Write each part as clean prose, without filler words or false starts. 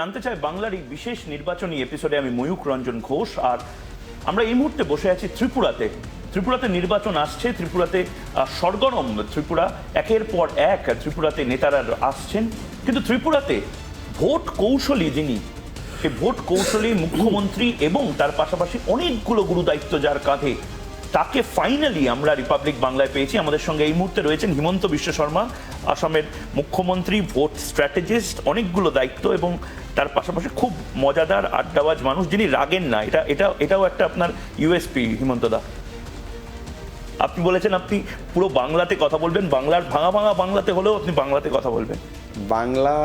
জানতে চাই বাংলার এই বিশেষ নির্বাচনী এপিসোডে আমি ময়ূক রঞ্জন ঘোষ, আর আমরা এই মুহূর্তে বসে আছি ত্রিপুরাতে নির্বাচন আসছে। ত্রিপুরাতে সরগরম ত্রিপুরা, একের পর এক ত্রিপুরাতে নেতারা আসছেন, কিন্তু ত্রিপুরাতে ভোট কৌশলী যিনি, সেই ভোট কৌশলী মুখ্যমন্ত্রী এবং তার পাশাপাশি অনেকগুলো গুরুদায়িত্ব যার কাঁধে, তাকে ফাইনালি আমরা রিপাবলিক বাংলায় পেয়েছি। আমাদের সঙ্গে এই মুহূর্তে রয়েছেন হিমন্ত বিশ্ব শর্মা, আসামের মুখ্যমন্ত্রী, ভোট স্ট্র্যাটেজিস্ট, অনেকগুলো দায়িত্ব এবং তার পাশাপাশি খুব মজাদার আড্ডাবাজ মানুষ যিনি রাগেন না। এটাও একটা আপনার ইউএসপি। হিমন্ত দা, আপনি বলেছেন আপনি পুরো বাংলাতে কথা বলবেন, বাংলার ভাঙা ভাঙা বাংলাতে হলেও আপনি বাংলাতে কথা বলবেন। বাংলা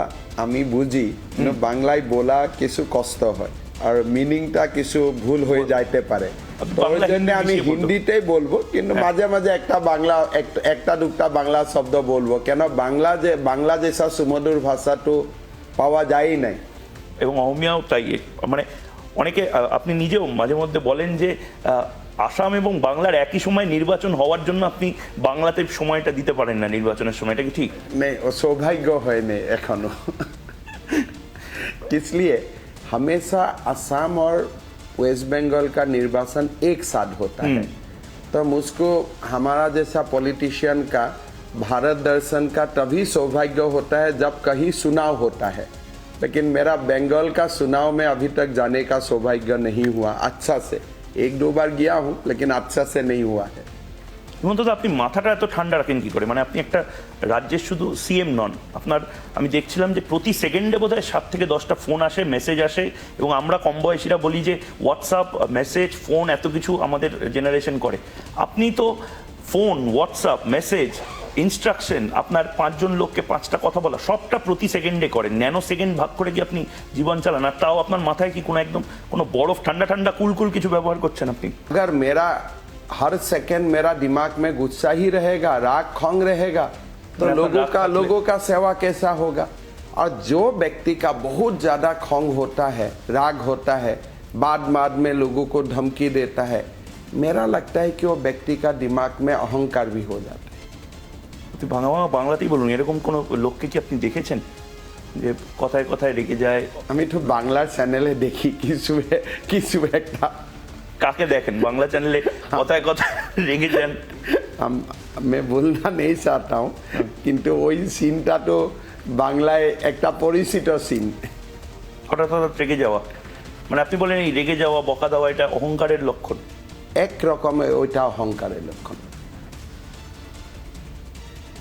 আমি বুঝি, কিন্তু বাংলায় বলা কিছু কষ্ট হয় আর মিনিংটা কিছু ভুল হয়ে যাইতে পারে। ওর জন্য আমি হিন্দিতেই বলবো, কিন্তু মাঝে মাঝে একটা দুটা বাংলা শব্দ বলবো, কেন বাংলা যেসা সুমধুর ভাষা তো পাওয়া যায় নাই। এবং অহমিয়াও তাই। মানে অনেকে, আপনি নিজেও মাঝে মধ্যে বলেন যে আসাম এবং বাংলার একই সময় নির্বাচন হওয়ার জন্য আপনি বাংলাতে সময়টা দিতে পারেন না নির্বাচনের সময়টা, কি ঠিক? नहीं, वो सौभाग्य है नहीं एखनो। इसलिए हमेशा असम और वेस्ट बंगाल का निर्वाचन एक साथ होता है, तो मुझको हमारा जैसा पॉलिटिशियन का भारत दर्शन का तभी सौभाग्य होता है जब कहीं चुनाव होता है, लेकिन मेरा बंगाल का चुनाव में अभी तक जाने का सौभाग्य नहीं हुआ। अच्छा से एक दो बार गया हूँ, लेकिन अच्छा से नहीं हुआ है। হিমন্ত দা, আপনি মাথাটা এত ঠান্ডা রাখেন কি করে? মানে আপনি একটা রাজ্যের শুধু সিএম নন, আপনার আমি দেখছিলাম যে প্রতি সেকেন্ডে বোধহয় 7 থেকে 10টা ফোন আসে, মেসেজ আসে, এবং আমরা কম বয়সীরা বলি যে হোয়াটসঅ্যাপ, মেসেজ, ফোন এত কিছু আমাদের জেনারেশন করে। আপনি তো ফোন, হোয়াটসঅ্যাপ, মেসেজ, ইনস্ট্রাকশন, আপনার 5 জন লোককে 5টা কথা বলা, সবটা প্রতি সেকেন্ডে করেন, ন্যানো সেকেন্ড ভাগ করে কি আপনি জীবন চালান? আর তাও আপনার মাথায় কি কোনো বরফ ঠান্ডা ঠান্ডা কুল কিছু ব্যবহার করছেন আপনি? अगर मेरा हर सेकंड मेरा दिमाग में गुस्सा ही रहेगा, राग खोंग रहेगा, तो लोगों का सेवा कैसा होगा? और जो व्यक्ति का बहुत ज्यादा खोंग होता है, राग होता है, बाद में लोगों को धमकी देता है, मेरा लगता है कि वो व्यक्ति का दिमाग में अहंकार भी हो जाता है। ভাঙা ভাঙা বাংলাতেই বলুন, এরকম কোনো লোককে কি আপনি দেখেছেন যে কথায় কথায় রেগে যায়? আমি তো বাংলার চ্যানেলে দেখি কিছু একটা। কাকে দেখেন বাংলা চ্যানেলে কথায় কথায় রেগে যান? मैं बोलना नहीं चाहता हूँ, কিন্তু ওই সিনটা তো বাংলায় একটা পরিচিত সিন। হঠাৎ রেগে যাওয়া, মানে আপনি বলেন এই রেগে যাওয়া, বকা দেওয়া, এটা অহংকারের লক্ষণ? এক রকমের ওইটা অহংকারের লক্ষণ।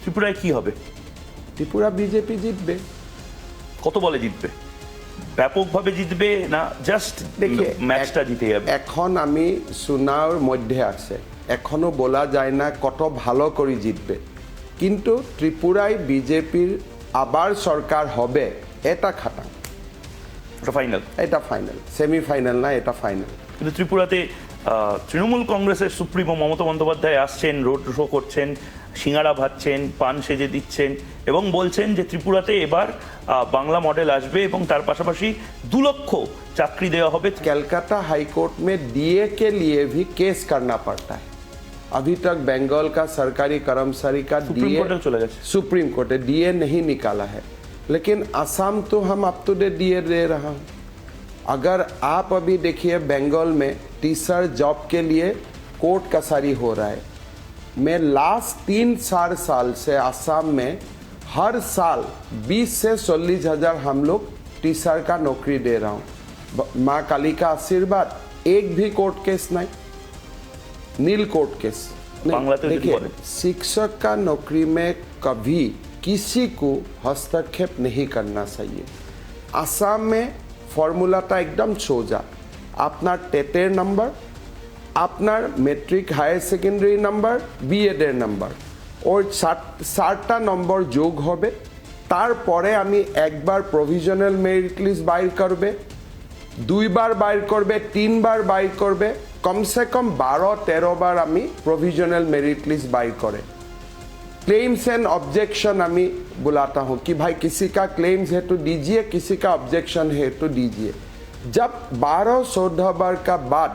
ত্রিপুরায় কি হবে? ত্রিপুরা বিজেপি জিতবে। কত বলে জিতবে? ব্যাপকভাবে জিতবে না জাস্ট দেখে ম্যাচটা জিতে যাবে? এখন আমি চুনাওর মধ্যে আছে, এখনো বলা যায় না কত ভালো করে জিতবে, কিন্তু ত্রিপুরায় বিজেপির আবার সরকার হবে এটা খাটাং। এটা ফাইনাল? এটা ফাইনাল, সেমিফাইনাল না, এটা ফাইনাল। কিন্তু ত্রিপুরাতে তৃণমূল কংগ্রেসের সুপ্রিমো মমতা বন্দ্যোপাধ্যায় আসছেন, রোড শো করছেন, সিঙ্গারা ভাজছেন, পান সেজে দিচ্ছেন এবং বলছেন যে ত্রিপুরাতে এবার বাংলা মডেল আসবে এবং তার পাশাপাশি 2 লক্ষ চাকরি দেওয়া হবে। कलकत्ता हाई कोर्ट में डीए के लिए भी केस करना पड़ता है। अभी तक बंगाल का सरकारी कर्मचारी का सुप्रीम कोर्ट डीए नहीं निकाला है, लेकिन असम तो हम अप टू डेट डीए दे रहा हूँ। अगर आप अभी देखिए बंगाल में टीचर जॉब के लिए कोर्ट कचहरी हो रहा है। मैं लास्ट 3-4 साल से असम में हर साल 20 से 40 हजार हम लोग टीचर का नौकरी दे रहा हूँ। माँ काली का आशीर्वाद, एक भी कोर्ट केस नहीं, नील कोर्ट केस। देखिए, शिक्षक का नौकरी में कभी किसी को हस्तक्षेप नहीं करना चाहिए। असम में फॉर्मूलाटा एकदम सोजा, अपना टेटेर नंबर, আপনার matric higher secondary number, BEd এর নাম্বার, ওর 7টা নম্বর যোগ হবে, তারপরে আমি একবার প্রভিশনাল মেরিট লিস্ট বাইর করবে, 2 বার বাইর করবে, 3 বার বাইর করবে, কমসে কম 12-13 বার আমি প্রভিশনাল मेरिट लिस्ट बाइर करे। क्लेम्स एंड ऑब्जेक्शन আমি बुलाता हूँ कि भाई किसी का क्लेम्स है तो दीजिए, किसी का ऑब्जेक्शन है तो दीजिए। जब 12-14 बार का बाद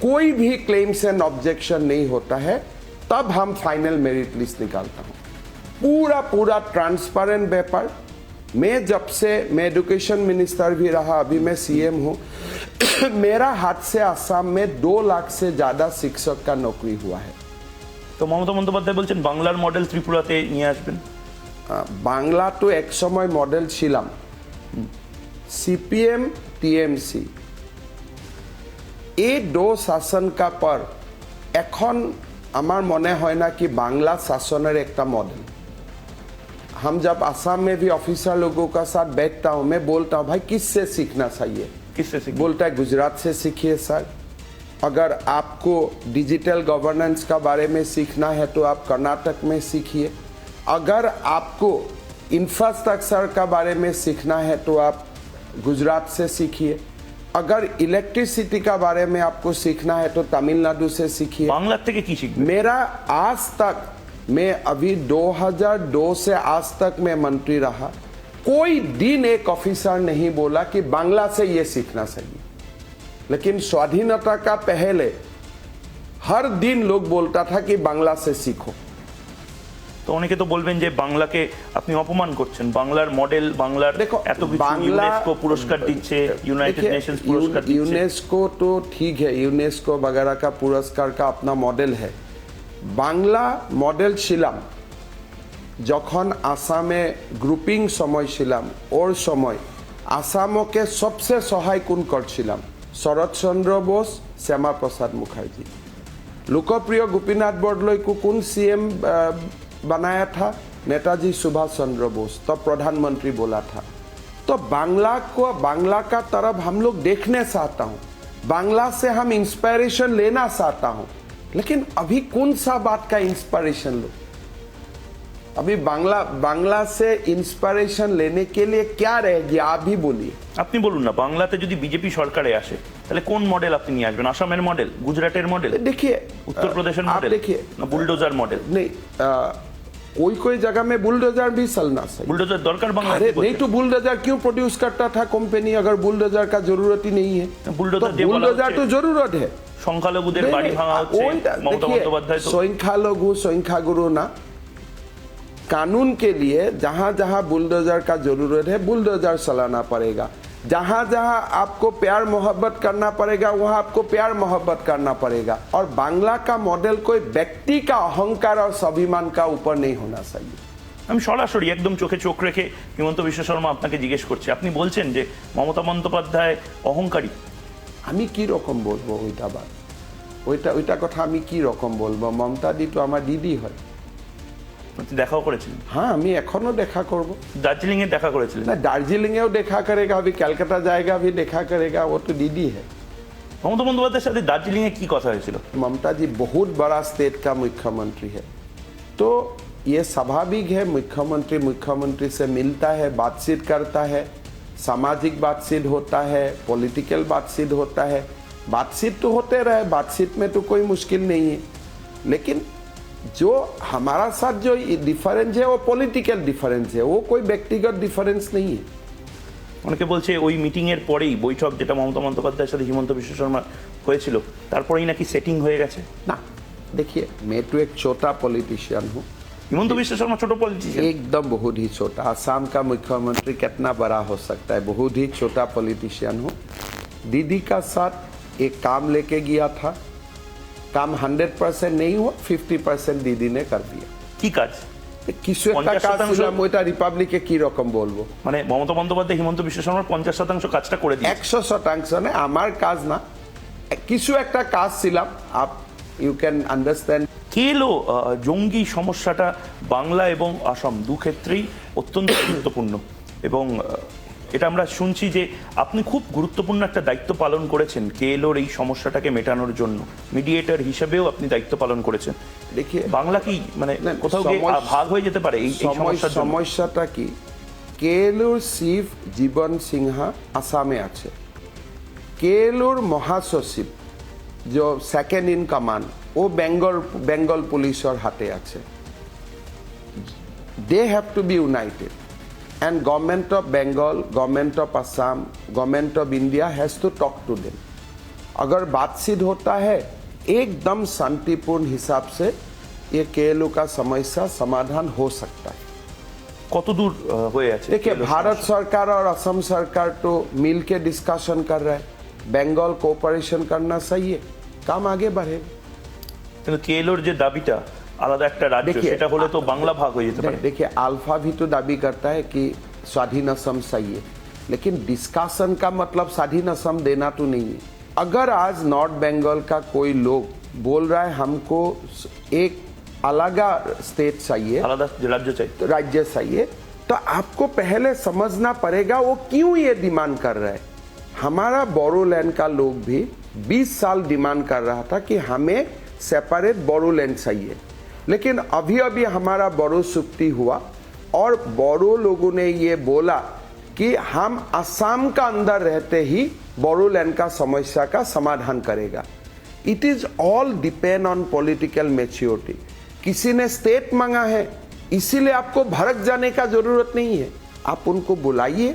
कोई भी क्लेम्स एंड ऑब्जेक्शन नहीं होता है, तब हम फाइनल मेरिट लिस्ट निकालता हूँ। पूरा ट्रांसपेरेंट व्यापार, मैं एजुकेशन मिनिस्टर भी रहा, अभी मैं सीएम हूँ। मेरा हाथ से आसाम में 2 लाख से ज्यादा शिक्षक का नौकरी हुआ है। তো মমতা বন্দ্যোপাধ্যায় বলছেন বাংলার মডেল ত্রিপুরাতে নিয়ে আসবেন। বাংলা তো এক সময় মডেল ছিলাম, সিপিএম টিএমসি এই 2 শাসন का पर এখন আমার মনে হয় না कि बांग्ला शासনের একটা मॉडल। हम जब असम में भी ऑफिसर लोगों का साथ बैठता हूं, मैं बोलता हूं भाई किससे सीखना चाहिए, किससे सीखना? बोलता है गुजरात से सीखिए सर। अगर आपको डिजिटल गवर्नेंस का बारे में सीखना है तो आप कर्नाटक में सीखिए। अगर आपको इंफ्रास्ट्रक्चर का बारे में सीखना है तो आप गुजरात से सीखिए। अगर इलेक्ट्रिसिटी का बारे में आपको सीखना है तो तमिलनाडु से सीखिए। বাংলার থেকে কি শিখবেন? मेरा आज तक, मैं अभी 2002 से आज तक मैं मंत्री रहा, कोई दिन एक ऑफिसर नहीं बोला कि बांग्ला से ये सीखना चाहिए। लेकिन स्वाधीनता का पहले हर दिन लोग बोलता था कि बांग्ला से सीखो। তো অনেকে তো বলবেন যে বাংলাকে আপনি অপমান করছেন, বাংলার মডেল, বাংলার देखो এত কিছু बांग्ला ইউনেস্কো পুরস্কার দিচ্ছে, ইউনাইটেড নেশনস পুরস্কার দিচ্ছে। यूनेस्को तो ठीक है, यूनेस्को वगैरह का पुरस्कार का अपना मॉडल है। बांग्ला मॉडल ছিলাম যখন আসামে গ্রুপিং সময় ছিলাম, ওর সময় আসামকে সবচেয়ে সহায় কোন করছিলাম? শরৎচন্দ্র বোস, শ্যামা प्रसाद मुखर्जी। लोकप्रिय गोपीनाथ बरदলৈ को कौन सीएम बनाया था? नेताजी सुभाष चंद्र बोस, तब प्रधानमंत्री बोला था। तो बांग्ला को, बांग्ला का तरफ हम लोग देखने चाहता हूँ, बांग्ला से हम इंस्पिरेशन लेना चाहता हूँ। लेकिन अभी कौन सा बात का इंस्पिरेशन लो? अभी बांग्ला से इंस्पिरेशन लेने के लिए क्या रहेगी, आप भी बोलिए। আপনি বলুন না, বাংলাতে যদি বিজেপি সরকারে আসে তাহলে কোন মডেল আপনি নিয়ে আসবেন? আসামের মডেল, গুজরাটের মডেল, देखिए উত্তরপ্রদেশের आप মডেল, देखिए না বুলডোজার মডেল? नहीं, कोई जगह में बुलडोजर भी चलना चाहिए। বুলডোজার দরকার अरे বাংলাদেশে? नहीं तो बुलडोजर क्यों प्रोड्यूस करता था कंपनी, अगर बुलडोजर का जरूरत ही नहीं है? बुलडोजर तो बुलडोजर तो जरूरत है। সংখ্যালঘুদের বাড়ি ভাঙা হচ্ছে, মমতা বন্দ্যোপাধ্যায় তো संख्यालघु संख्यागुरु ना, कानून के लिए जहां जहां बुलडोजर का जरूरत है बुलडोजर चलाना पड़ेगा। जहां जहां आपको प्यार मोहब्बत करना पड़ेगा वहां आपको प्यार मोहब्बत करना पड़ेगा। और बांग्ला का मॉडल कोई व्यक्ति का अहंकार और स्वाभिमान का ऊपर नहीं होना चाहिए। আমি সরাসরি একদম চোখে চোখ রেখে হিমন্ত বিশ্ব শর্মা আপনাকে জিজ্ঞেস করছি, আপনি বলছেন যে মমতা বন্দ্যোপাধ্যায় অহংকারী। আমি কি রকম বলবো ওইটা বাদ, ওইটা কথা আমি কি রকম বলবো? মমতা দি তো আমার দিদি হয়। আপনি দেখাও করেছিলেন? হ্যাঁ, আমি এখনো দেখা করব। দার্জিলিং এ দেখা করেছিলেন? ना दार्जिलिंग में देखा करेगा, अभी कलकत्ता जाएगा अभी देखा करेगा, वो तो दीदी है। মমতা বন্দ্যোপাধ্যায়ের সাথে দার্জিলিং এ কি কথা হয়েছিল? ममता जी बहुत बड़ा स्टेट का मुख्यमंत्री है, तो ये स्वाभाविक है मुख्यमंत्री से मिलता है, बातचीत करता है, सामाजिक बातचीत होता है, पॉलिटिकल बातचीत होता है। बातचीत तो होते रहे, बातचीत में तो कोई मुश्किल नहीं है। लेकिन जो हमारा साथ जो डिफरेंस है वो पॉलिटिकल डिफरेंस है, वो कोई व्यक्तिगत डिफरेंस नहीं है। অনেকে বলছে ওই মিটিং এর পরেই, বৈঠক যেটা মমতা বন্দ্যোপাধ্যায়ের সাথে হিমন্ত বিশ্ব শর্মা হয়েছিল তারপরেই নাকি সেটিং হয়ে গেছে। ना देखिए, मैं तो एक छोटा पॉलिटिशियन हूँ, হিমন্ত বিশ্ব শর্মা ছোট পলিটিशियन? एकदम बहुत ही छोटा। असम का मुख्यमंत्री कितना बड़ा हो सकता है, बहुत ही छोटा पॉलिटिशियन हूँ। दीदी का साथ एक काम लेके गया था, काम 100% नहीं हुआ, 50% दीदी ने कर दिया। কি কাজ? কিছু একটা কাজ ছিলাম, ওইটা রিপাবলিকে কি রকম বলবো? মানে মমতা বন্দ্যোপাধ্যায় হিমন্ত বিশ্ব শর্মার 50% কাজটা করে দিয়েছে। 100% না, আমার কাজ না, কিছু একটা কাজ ছিলাম। আপ ইউ ক্যান আন্ডারস্ট্যান্ড। কেলো জঙ্গি সমস্যাটা বাংলা এবং আসাম দু ক্ষেত্রেই অত্যন্ত গুরুত্বপূর্ণ, এবং এটা আমরা শুনছি যে আপনি খুব গুরুত্বপূর্ণ একটা দায়িত্ব পালন করেছেন কেএলওর এই সমস্যাটাকে মেটানোর জন্য, মিডিয়েটর হিসেবেও আপনি দায়িত্ব পালন করেছেন। দেখিয়ে বাংলা কি মানে কোথাও গিয়ে ভাগ হয়ে যেতে পারে এই সমস্যাটা কি? কেএলওর চিফ জীবন সিনহা আসামে আছে, কেএলওর মহাসচিব जो सेकेंड इन कमांड वो बेंगल पुलिस और हाथे আছে। they have to be united and government of Bengal, government of Assam, government of India has to talk to them। अगर बातचीत होता है एकदम शांतिपूर्ण हिसाब से ये केएलओ का समस्या समाधान हो सकता है। কতদূর হয়ে আছে? देखिए भारत सरकार और असम सरकार तो मिल के डिस्कशन कर रहा है, बंगाल कोऑपरेशन करना सही है, काम आगे बढ़ेगा। কিন্তু কেএলওর যে দাবিটা আলাদা একটা রাজ্য, देखिए, সেটা হলে তো बांग्ला भाग हो যেতে পারে। देखिए अल्फा भी तो दावी करता है कि स्वाधीन असम सही है, लेकिन डिस्कशन का मतलब स्वाधीन असम देना तो नहीं है। अगर आज नॉर्थ बंगाल का कोई लोग बोल रहा है हमको एक अलग स्टेट चाहिए, আলাদা যে রাজ্য চাই, तो राज्य चाहिए, तो आपको पहले समझना पड़ेगा वो क्यों ये डिमांड कर रहा है। हमारा बोरोलैंड का लोग भी 20 साल डिमांड कर रहा था कि हमें सेपरेट बोरोलैंड चाहिए, लेकिन अभी अभी हमारा बोरो चुक्ति हुआ और बोरो लोगों ने ये बोला कि हम असम का अंदर रहते ही बोरोलैंड का समस्या का समाधान करेगा। It is all depend on political maturity. किसी ने स्टेट मांगा है, इसीलिए आपको भड़क जाने का जरूरत नहीं है। आप उनको बुलाइए,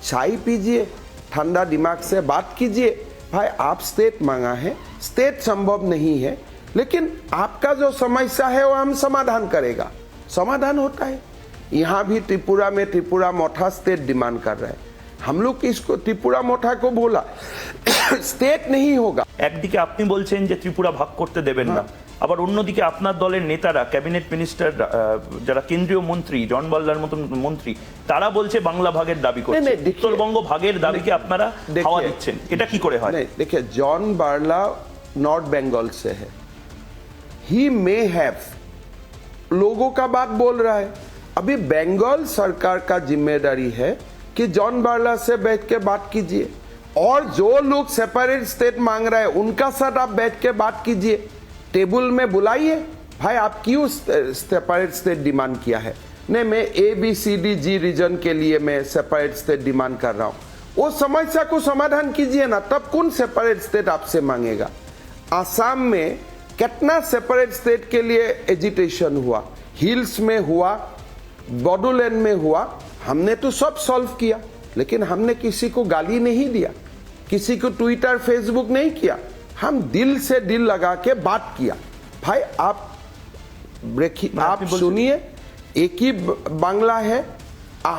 चाय पीजिए, ठंडा दिमाग से बात कीजिए, भाई आप स्टेट मांगा है, स्टेट संभव नहीं है, लेकिन आपका जो समस्या है वो हम समाधान करेगा। समाधान होता है। यहाँ भी त्रिपुरा में त्रिपुरा मोठा स्टेट डिमांड कर रहा है, हम लोग इसको त्रिपुरा मोठा को बोला स्टेट नहीं होगा। একদিকে আপনি বলছেন যে ত্রিপুরা ভাগ করতে দেবেন না, আবার অন্যদিকে আপনার দলের নেতারা, ক্যাবিনেট মিনিস্টার, যারা কেন্দ্রীয় মন্ত্রী, জন বাল্লার মতন মন্ত্রী, তারা বলছে বাংলা ভাগের দাবি করছে, উত্তরবঙ্গ ভাগের দাবিকে আপনারা হাওয়া দিচ্ছেন। এটা কি করে হয়? देखिए जॉन बार्ला नॉर्थ बंगाल से है, ही मे हैव लोगों का बात बोल रहा है। अभी बंगाल सरकार का जिम्मेदारी है कि जॉन बार्ला से बैठ के बात कीजिए, और जो लोग सेपरेट स्टेट मांग रहे हैं उनका साथ आप बैठ के बात कीजिए, टेबल में बुलाइए, भाई आप क्यों सेपरेट स्टेट डिमांड किया है। नहीं, मैं ABCDG रीजन के लिए मैं सेपरेट स्टेट डिमांड कर रहा हूँ, वो समस्या को समाधान कीजिए ना, तब कौन सेपरेट स्टेट आपसे मांगेगा। आसाम में कितना सेपरेट स्टेट के लिए एजिटेशन हुआ, हिल्स में हुआ, बोडोलैंड में हुआ, हमने तो सब सॉल्व किया, लेकिन हमने किसी को गाली नहीं दिया, किसी को ट्विटर फेसबुक नहीं किया, हम दिल से दिल लगा के बात किया। भाई आप सुनिए, एक ही बांग्ला है,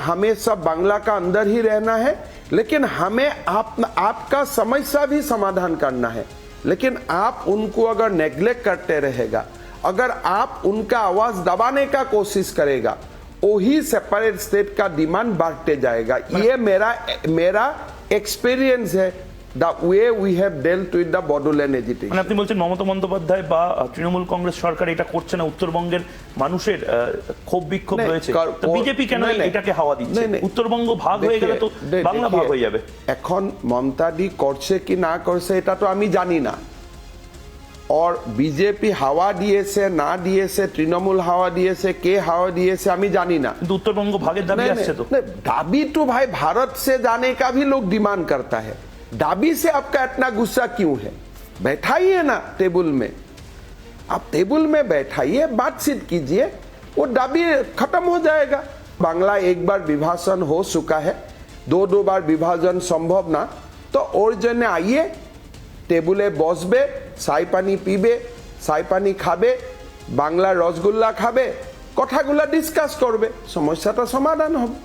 हमें सब बांग्ला का अंदर ही रहना है, लेकिन हमें आपका समस्या भी समाधान करना है। लेकिन आप उनको अगर नेग्लेक्ट करते रहेगा, अगर आप उनका आवाज दबाने का कोशिश करेगा, वही सेपरेट स्टेट का डिमांड बढ़ते जाएगा। ये मेरा एक्सपीरियंस है, the way we have dealt with the Bodoland agitation। মানে আপনি বলছেন মমতা বন্দ্যোপাধ্যায় বা তৃণমূল কংগ্রেস সরকার এটা করছে না, উত্তরবঙ্গের মানুষের ক্ষোভ বিক্ষোভ রয়েছে, তো বিজেপি কেন এটাকে হাওয়া দিচ্ছে? উত্তরবঙ্গ ভাগ হয়ে গেলে তো বাংলা ভাগ হয়ে যাবে। এখন মমতা দি করছে কি না করছে এটা তো আমি জানি না, और बीजेपी হাওয়া দিয়েছে না দিয়েছে, তৃণমূল হাওয়া দিয়েছে, কে হাওয়া দিয়েছে আমি জানি না, কিন্তু उत्तरबंग भागेर दाबी আসছে তো। दाबी तो भाई भारत से जाने का भी लोग डिमांड करता है, दाबी से आपका इतना गुस्सा क्यों है? बैठाइए ना टेबल में, आप टेबल में बैठाइए, बातचीत कीजिए, वो दाबी खत्म हो जाएगा। बांग्ला एक बार विभाजन हो चुका है, दो बार विभाजन संभव ना, तो और जने आइए, टेबुले बसबे, चाय पानी पीबे, चाय पानी खाबे, बांग्ला रसगुल्ला खाबे, कथागुला डिसकास करबे, समस्याटा समाधान होबे।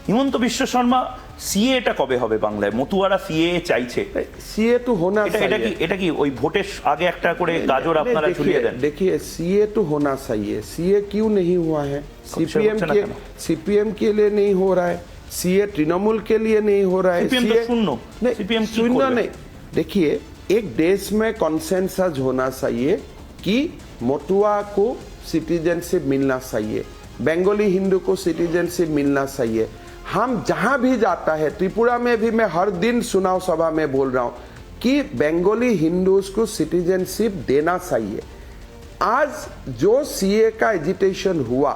হিমন্ত বিশ্ব শর্মা, সিএ এটা কবে হবে বাংলায়? মতুয়ারা সিএ চাইছে, सीए तो होना चाहिए। এটা কি ওই ভোটের আগে একটা করে গাজর আপনারা ঝুলিয়ে দেন? देखिए सीए तो होना चाहिए, सीए क्यों नहीं हुआ है? सीपीएम के लिए नहीं हो रहा है, सीए तृणमूल के लिए नहीं हो रहा है, शून्य नहीं। देखिए एक देश में कॉन्सेंसस होना चाहिए कि मटुआ को सिटीजनशिप मिलना चाहिए, बंगाली हिंदू को सिटीजनशिप मिलना चाहिए। हम जहां भी जाता है, त्रिपुरा में भी मैं हर दिन चुनाव सभा में बोल रहा हूं कि बंगाली हिंदूज को सिटीजनशिप देना चाहिए। आज जो सीए का एजिटेशन हुआ,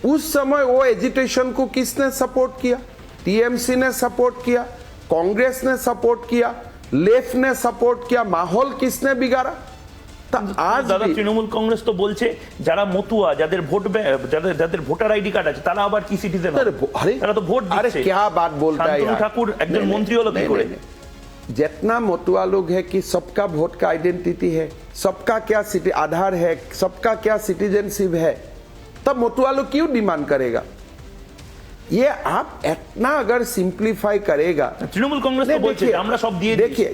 उस समय वो एजिटेशन को किसने सपोर्ट किया? टीएमसी ने सपोर्ट किया, कांग्रेस ने सपोर्ट किया, लेफ्ट ने सपोर्ट किया, माहौल किसने बिगाड़ा? आज दादा तृणमूल कांग्रेस तो बोलছে যারা মতুয়া, যাদের ভোট যাদের ভোটার আইডি কার্ড আছে, তারা আবার কি সিটিজেন? তারা তো ভোট দিচ্ছে। अरे क्या बात बोलता है यार, ঠাকুর একজন মন্ত্রী হলো কি করে? जितना मटुआ लोग है कि सबका वोट का आइडेंटिटी है, सबका क्या आधार है, सबका क्या सिटीजनशिप है, तब मटुआ लोग क्यों डिमांड करेगा? ये आप इतना अगर सिंप्लीफाई करेगा, तृणमूल कांग्रेस तो बोलते हैं আমরা সব দিয়ে देखिए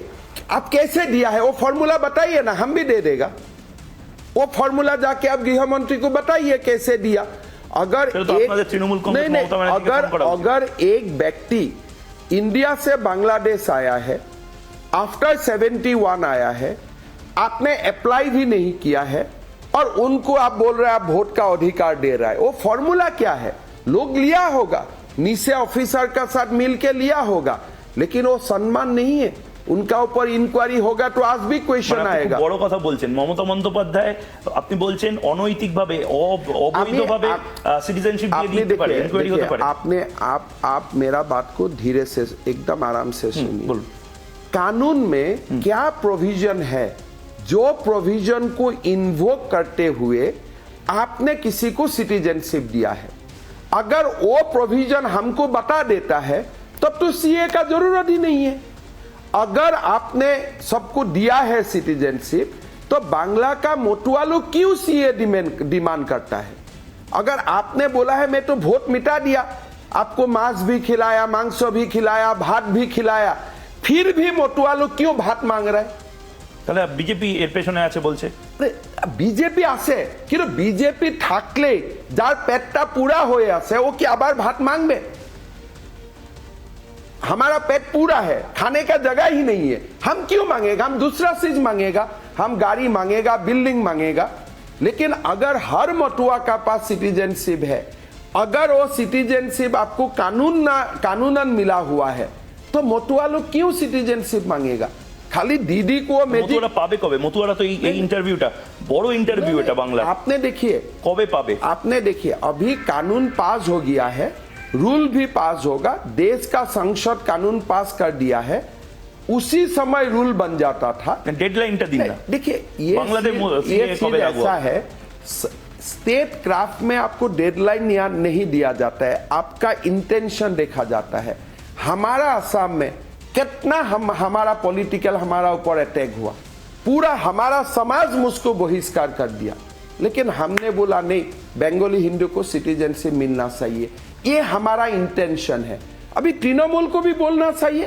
आप कैसे दिया है वो फॉर्मूला बताइए ना, हम भी दे देगा वो फॉर्मूला, जाके आप गृह मंत्री को बताइए कैसे दिया। अगर अगर एक व्यक्ति इंडिया से बांग्लादेश आया है, आफ्टर 71 आया है, आपने अप्लाई भी नहीं किया है और उनको आप बोल रहे हैं आप वोट का अधिकार दे रहा है, वो फॉर्मूला क्या है? लोग लिया होगा, नीचे ऑफिसर का साथ मिलके लिया होगा, लेकिन वो सम्मान नहीं है, उनका ऊपर इंक्वायरी होगा तो आज भी क्वेश्चन आएगा। বড় কথা বলছেন মমতা বন্দ্যোপাধ্যায়, আপনি বলছেন অনৈতিকভাবে অবৈধভাবে সিটিজেনশিপ দিয়ে দিতে পারে, ইনকোয়ারি হতে পারে। आप मेरा बात को धीरे से एकदम आराम से सुनिए। कानून में क्या प्रोविजन है जो प्रोविजन को इन्वोक करते हुए आपने किसी को सिटीजनशिप दिया है? अगर वो प्रोविजन हमको बता देता है तब तो सीए का जरूरत ही नहीं है। अगर आपने सबको दिया है सिटीजनशिप तो बांग्ला का मोटवालू क्यों सीए डिमांड करता है? अगर आपने बोला है मैं तो वोट मिटा दिया, आपको मांस भी खिलाया, मांस भी खिलाया, भात भी खिलाया, फिर भी मोटवालू क्यों भात मांग रहा है? তাহলে বিজেপি এর পেছনে আছে বলছে। বিজেপি আছে, কিন্তু বিজেপি থাকলে যার পেটটা পুরা হয়ে আছে ও কি আবার ভাত मांगবে? हमारा पेट पूरा है, खाने का जगह ही नहीं है, हम क्यों मांगेगा? हम दूसरा चीज मांगेगा, हम गाड़ी मांगेगा, बिल्डिंग मांगेगा। लेकिन अगर हर मटुआ का पास सिटीजनशिप है, अगर वो सिटीजनशिप आपको कानूनन मिला हुआ है तो मटुआ लोग क्यों सिटीजनशिप मांगेगा? खाली दीदी को মতুয়ারা পাবে কবে? মতুয়ারা তো এই ইন্টারভিউটা বড় ইন্টারভিউ এটা বাংলা। आपने देखिए কবে পাবে? आपने देखिए अभी कानून पास हो गया है, रूल भी पास होगा, देश का संसद कानून पास कर दिया है, उसी समय रूल बन जाता था। डेडलाइनটা দিন না। देखिए ये चीज ऐसा है, स्टेट क्राफ्ट में आपको डेडलाइन नहीं दिया जाता है, आपका इंटेंशन देखा जाता है। हमारा असम में कितना हमारा पॉलिटिकल हमारा ऊपर अटैक हुआ, पूरा हमारा समाज मुझको बहिष्कार कर दिया, लेकिन हमने बोला नहीं, बंगाली हिंदू को सिटीजनशिप मिलना चाहिए, ये हमारा इंटेंशन है। अभी तृणमूल को भी बोलना चाहिए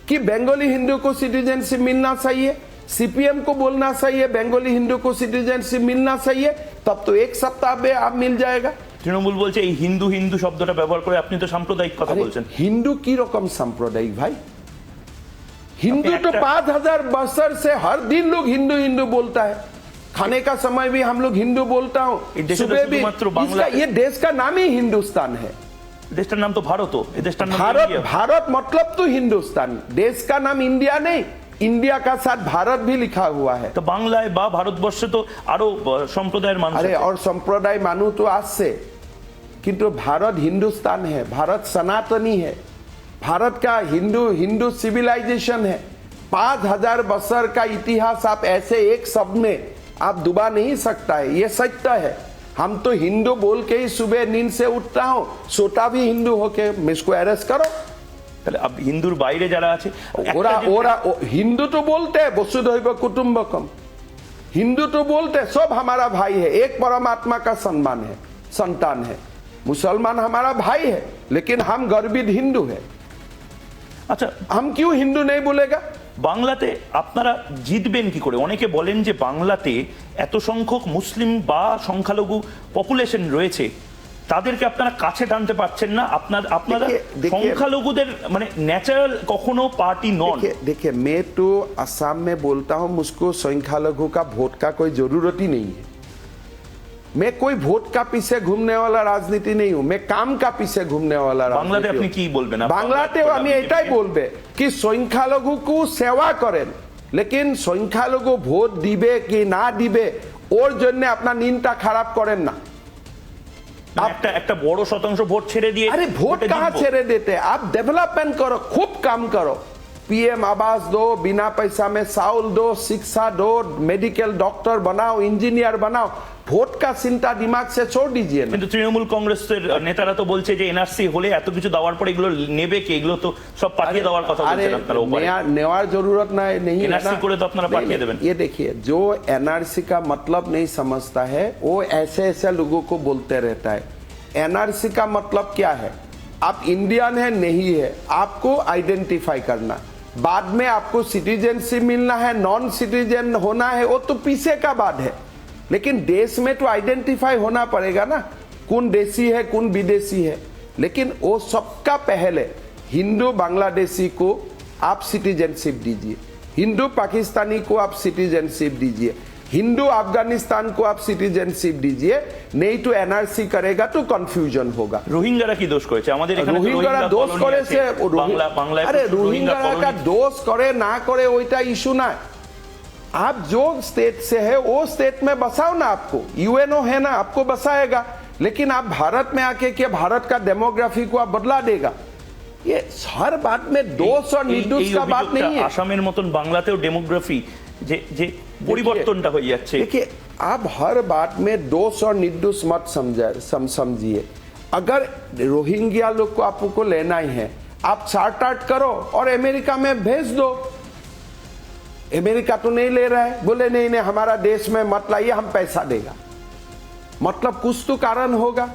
कि बंगाली हिंदू को सिटीजनशिप मिलना चाहिए, सीपीएम को बोलना चाहिए बंगाली हिंदू को सिटीजनशिप मिलना चाहिए, तब तो एक सप्ताह में आप मिल जाएगा। তৃণমূল বলছে এই হিন্দু হিন্দু শব্দটা ব্যবহার করে আপনি তো সাম্প্রদায়িক কথা বলছেন। हिंदू की रकम सांप्रदायिक भाई? हिंदू तो 5000 बरस से हर दिन लोग हिंदू हिंदू बोलता है, खाने का समय भी हम लोग हिंदू बोलता हूँ, सुबह भी। ये देश का नाम ही हिंदुस्तान है। দেশটার নাম তো ভারত, এই দেশটার নাম भारत मतलब तो हिंदुस्तान, देश का नाम इंडिया नहीं, इंडिया का साथ भारत भी लिखा हुआ है। তো বাংলায় বা ভারতবর্ষে তো আরো সম্প্রদায়ের মানুষ अरे और संप्रदाय मानू तो आज से, किंतु भारत हिंदुस्तान है, भारत सनातनी है, भारत का हिंदू सिविलाइजेशन है। 5000 बरस का इतिहास आप ऐसे एक शब्द में आप डुबा नहीं सकता है, ये सत्य है। हम तो हिंदू बोल के ही सुबह नींद से उठता हूँ, सोता भी हिंदू होके, इसको अरेस्ट करो। अब हिंदूर বাইরে যারা আছে ওরা हिंदू तो बोलते हैं वसुधैव कुटुंबकम, हिंदू तो बोलते हैं सब हमारा भाई है, एक परमात्मा का सम्मान है, संतान है। मुसलमान हमारा भाई है, लेकिन हम गर्वित हिंदू है। আচ্ছা, हम क्यों हिंदू नहीं बोलेगा? বাংলাতে আপনারা জিতবেন কি করে? অনেকে বলেন যে বাংলাতে এত সংখ্যক মুসলিম বা সংখ্যালঘু পপুলেশন রয়েছে, তাদেরকে আপনারা কাছে টানতে পারছেন না। আপনারা সংখ্যালঘুদের মানে ন্যাচারাল কখনো পার্টি নন। देखिए मैं तो असम में बोलता हूँ, मुझको संख्यालघु का वोट का कोई जरूरत ही नहीं है। मैं कोई वोट का पीछे घूमने वाला राजनीति नहीं हूं, मैं काम का पीछे घूमने वाला বাংলাতে আপনি কি বলবেন? বাংলাতে আমি এটাই বলবে कि সংখ্যালঘু को सेवा करें, लेकिन সংখ্যালঘু ভোট দিবে কি না দিবে ওর জন্য আপনার নিনটা খারাপ করেন না। একটা বড় শতাংশ ভোট ছেড়ে দিয়ে, अरे वोट कहां छेड़े देते? आप डेवलपमेंट करो, खूब काम करो, पीएम आवास दो, बिना पैसा में चाउल दो, शिक्षा दो, मेडिकल डॉक्टर बनाओ, इंजीनियर बनाओ, ভোট का চিন্তা दिमाग से छोड़ दीजिए। কিন্তু তৃণমূল কংগ্রেসের নেতারা তো বলছে যে এনআরসি হলে এত কিছু দেওয়ার পরে এগুলো নেবে কে? এগুলো তো সব পাঠিয়ে দেওয়ার কথা বলছেন আপনারা। উপরে নেওয়ার জরুরত नहीं है, एनआरसी করে তো আপনারা পাঠিয়ে দেবেন। ये देखिए जो एनआरसी का मतलब नहीं समझता है वो ऐसे ऐसे लोगों को बोलते रहता है। एनआरसी का मतलब क्या है? आप इंडियन है नहीं है आपको आइडेंटिफाई करना, बाद में आपको सिटीजनशिप मिलना है, नॉन सिटीजन होना है, वो तो पीछे का बात है, लेकिन देश में तो आइडेंटिफाई होना पड़ेगा ना, कौन देशी है कौन विदेशी है। लेकिन वो सबका पहले हिंदू बांग्लादेशी को आप सिटीजनशिप दीजिए, हिंदू पाकिस्तानी को आप सिटीजनशिप दीजिए, हिंदू अफगानिस्तान को आप सिटीजनशिप दीजिए, नहीं तो एनआरसी करेगा तो कंफ्यूजन होगा। রোহিঙ্গারা কি দোষ করেছে? আমাদের এখানে তো রোহিঙ্গারা রোহিঙ্গা দোষ কলোনি করেছে, আছে, বাংলায় अरे প্রচুর রোহিঙ্গা रोहिंग्या का কলোনি। दोष करे ना करे वहीटा इशू ना है। आप जो स्टेट से है वो स्टेट में बसाओ ना, आपको यूएनओ है ना, आपको बसाएगा। लेकिन आप भारत में आके क्या भारत का डेमोग्राफी को आप बदला देगा? ये हर बात में दोष और निर्दोष का बात नहीं है। আসামের মতন বাংলাতেও ডেমোগ্রাফি যে যে পরিবর্তনটা হয়ে যাচ্ছে। देखिए आप हर बात में दोष और निर्दोष मत समझिए। अगर रोहिंग्या लोग को आपको लेना ही है, आप चार्ट आउट करो और अमेरिका में भेज दो। अमेरिका तो नहीं ले रहा है, बोले नहीं नहीं हमारा देश में मत लाइए, हम पैसा देगा, मतलब कुछ तो कारण होगा।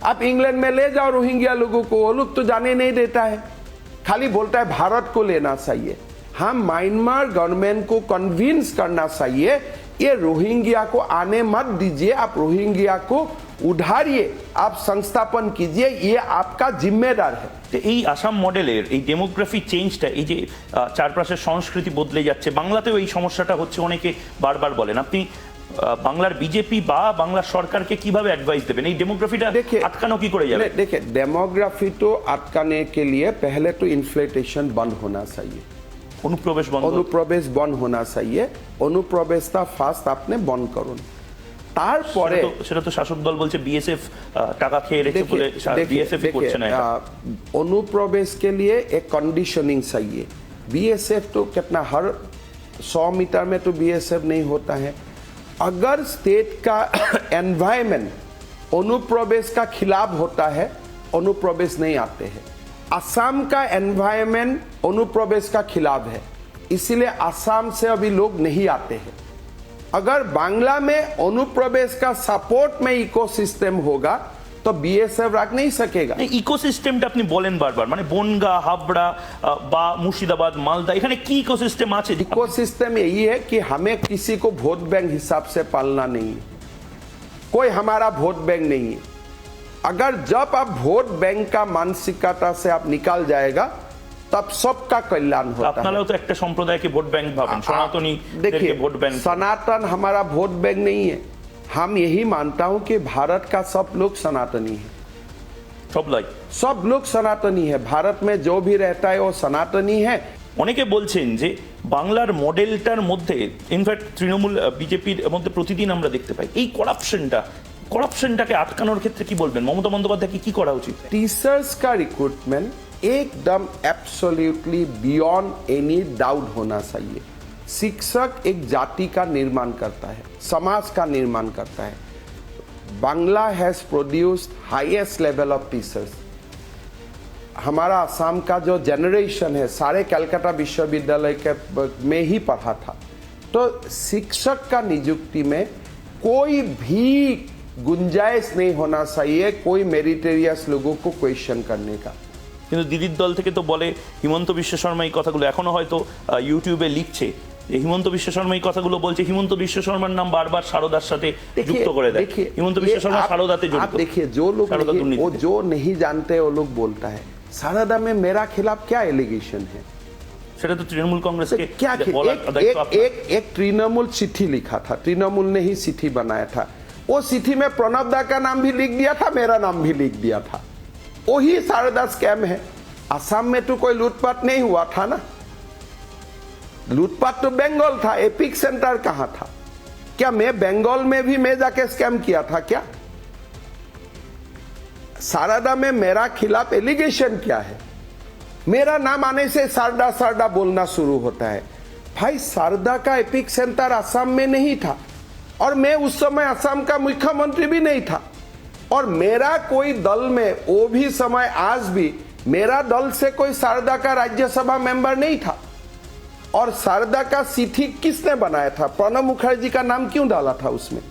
आप इंग्लैंड में ले जाओ रोहिंग्या लोगों को, वो लोग तो जाने नहीं देता है, खाली बोलता है भारत को लेना चाहिए। हम म्यांमार गवर्नमेंट को कन्विंस करना चाहिए, ये रोहिंग्या को आने मत दीजिए, आप रोहिंग्या को उधारिए, आप संस्थापन कीजिए, ये आपका जिम्मेदार है। তো এই আসাম মডেলের এই ডেমোগ্রাফি চেঞ্জটা, এই যে চারপাশের সংস্কৃতি বদলে যাচ্ছে, বাংলাতেও এই সমস্যাটা হচ্ছে, অনেকে বারবার বলেন। আপনি বাংলার বিজেপি বা বাংলার সরকারকে কিভাবে অ্যাডভাইস দেবেন এই ডেমোগ্রাফিটা আটকানো কি করে যাবে? देखिए डेमोग्राफी तो अटकाने के लिए पहले तो इन्फ्लेटेशन बंद होना चाहिए, অনুপ্রবেশ বন্ধ होना चाहिए। অনুপ্রবেশটা ফার্স্ট আপনি বন্ধ করুন, তারপরে সেটা তো শাসক দল বলছে বিএসএফ টাকা খেয়ে রেখে বলে বিএসএফ করছে না। অনুপ্রবেশ के लिए एक कंडीशनिंग चाहिए। बीएसएफ तो कितना हर 100 मीटर में तो बीएसएफ नहीं होता है। अगर स्टेट का एनवायरमेंट अनुप्रवेश का खिलाफ होता है, अनुप्रवेश नहीं आते हैं। असम का एनवायरनमेंट अनुप्रवेश का खिलाफ है, इसीलिए असम से अभी लोग नहीं आते हैं। अगर बांग्ला में अनुप्रवेश का सपोर्ट में इकोसिस्टम होगा तो बीएसएफ रख नहीं सकेगा। ইকোসিস্টেমটা আপনি বলেন বারবার, মানে বনগা, হাবড়া বা মুর্শিদাবাদ, মালদা, এখানে কি ইকোসিস্টেম আছে? इकोसिस्टम यही है कि हमें किसी को वोट बैंक हिसाब से पालना नहीं है, कोई हमारा वोट बैंक नहीं है। अगर जब आप वोट बैंक का मानसिकता से आप निकाल जाएगा तब सबका कल्याण होता है। আপনারাও তো একটা সম্প্রদায়কে ভোট ব্যাংক ভাবেন, সনাতনী देखिए ভোট ব্যাংক। सनातन हमारा वोट बैंक नहीं है। हम यही मानता हूं कि भारत का सब लोग सनातनी है, सब लोग सनातनी है। भारत में जो भी रहता है वो सनातनी है। অনেকে বলছেন যে বাংলার মডেলটার মধ্যে ইনফ্যাক্ট তৃণমূল বিজেপির মধ্যে প্রতিদিন আমরা দেখতে পাই এই করাপশনটাকে আটকানোর ক্ষেত্রে কি বলবেন? মমতা বন্দ্যোপাধ্যায়কে কি করা উচিত? टीचर्स का रिक्रूटमेंट एकदम एब्सोल्युटली बियॉन्ड एनी डाउट होना चाहिए। शिक्षक एक जाति का निर्माण करता है, समाज का निर्माण करता है। Bangla has produced highest level of teachers. हमारा असम का जो जनरेशन है सारे कलकत्ता विश्वविद्यालय के में ही पढ़ा था। तो शिक्षक का नियुक्ति में कोई भी गुंजाइश नहीं होना चाहिए कोई मेरिटेरियस लोगों को क्वेश्चन करने का। কিন্তু দিদির দল থেকে তো বলে হিমন্ত বিশ্ব শর্মা এই কথাগুলো এখনো হয়তো ইউটিউবে লিখছে যে হিমন্ত বিশ্ব শর্মা এই কথাগুলো বলছে, হিমন্ত বিশ্ব শর্মার নাম বারবার সারদার সাথে যুক্ত করে দেয়। হিমন্ত বিশ্ব শর্মা সারদাতে জড়িত। आप देखिए जो लोग वो जो नहीं जानते वो लोग बोलता है सारदा में मेरा खिलाफ क्या एलिगेशन है। সেটা তো তৃণমূল কংগ্রেসকে क्या एक तृणमूल चिट्ठी लिखा था, तृणमूल ने ही चिट्ठी बनाया था। वो चिट्ठी में प्रणब दा का नाम भी लिख दिया था, मेरा नाम भी लिख दिया था। वही शारदा स्कैम है। असम में तो कोई लूटपाट नहीं हुआ था ना, लूटपाट तो बंगाल था। एपिक सेंटर कहां था? क्या मैं बंगाल में भी मैं जाके स्कैम किया था क्या? शारदा में मेरा खिलाफ एलिगेशन क्या है? मेरा नाम आने से शारदा शारदा बोलना शुरू होता है। भाई शारदा का एपिक सेंटर असम में नहीं था और मैं उस समय असम का मुख्यमंत्री भी नहीं था और मेरा कोई दल में वो भी समय आज भी मेरा दल से कोई शारदा का राज्यसभा मेंबर नहीं था। और शारदा का चिट्ठी किसने बनाया था? प्रणब मुखर्जी का नाम क्यों डाला था उसमें?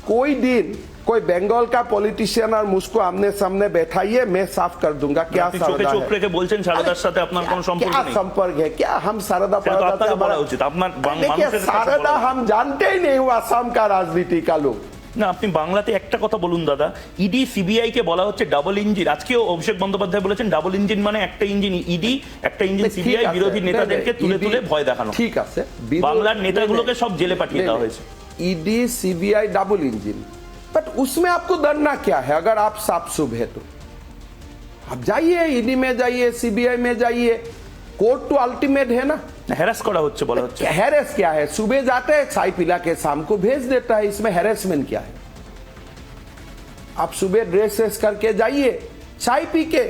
कोई दिन कोई बंगाल का पॉलिटिशियन और मुझको आमने सामने बैठाइए, मैं साफ कर दूंगा क्या আপনি চোখে सारदा চোখ है। রেখে বলছেন সারদার সাথে আপনার কোনো সম্পর্ক क्या নেই। संपर्क है, क्या हम सारदा সেটা তো परदा से আপনাকে বলা हमारा- উচিত, আপনার देखिए মানুষের কাছে सारदा বলা উচিত। हम जानते ही नहीं हुआ असम का राजनीति का लोग। না, আপনি বাংলাতে একটা কথা বলুন দাদা, ইডি সিবিআই কে বলা হচ্ছে ডাবল ইঞ্জিন। আজকেও অভিষেক বন্দ্যোপাধ্যায় বলেছেন ডাবল ইঞ্জিন মানে একটা ইঞ্জিন ইডি, একটা ইঞ্জিন সিবিআই, বিরোধী নেতাদেরকে তুলে তুলে ভয় দেখানো। ঠিক আছে, বাংলার নেতাগুলোকে সব জেলে পাঠিয়ে দেওয়া হয়েছে। ED CBI double engine, but उसमें आपको डरना क्या है? अगर आप साफ शुभ है तो आप जाइए, ईडी में जाइए, सीबीआई में जाइए, कोर्ट तो अल्टीमेट है ना। হ্যারাস করা হচ্ছে বলা হচ্ছে। हैरेस क्या है? सुबह जाते हैं चाय पिला के शाम को भेज देता है, इसमें हैरेसमेंट क्या है? आप सुबह ड्रेस वेस करके जाइए, चाय पी के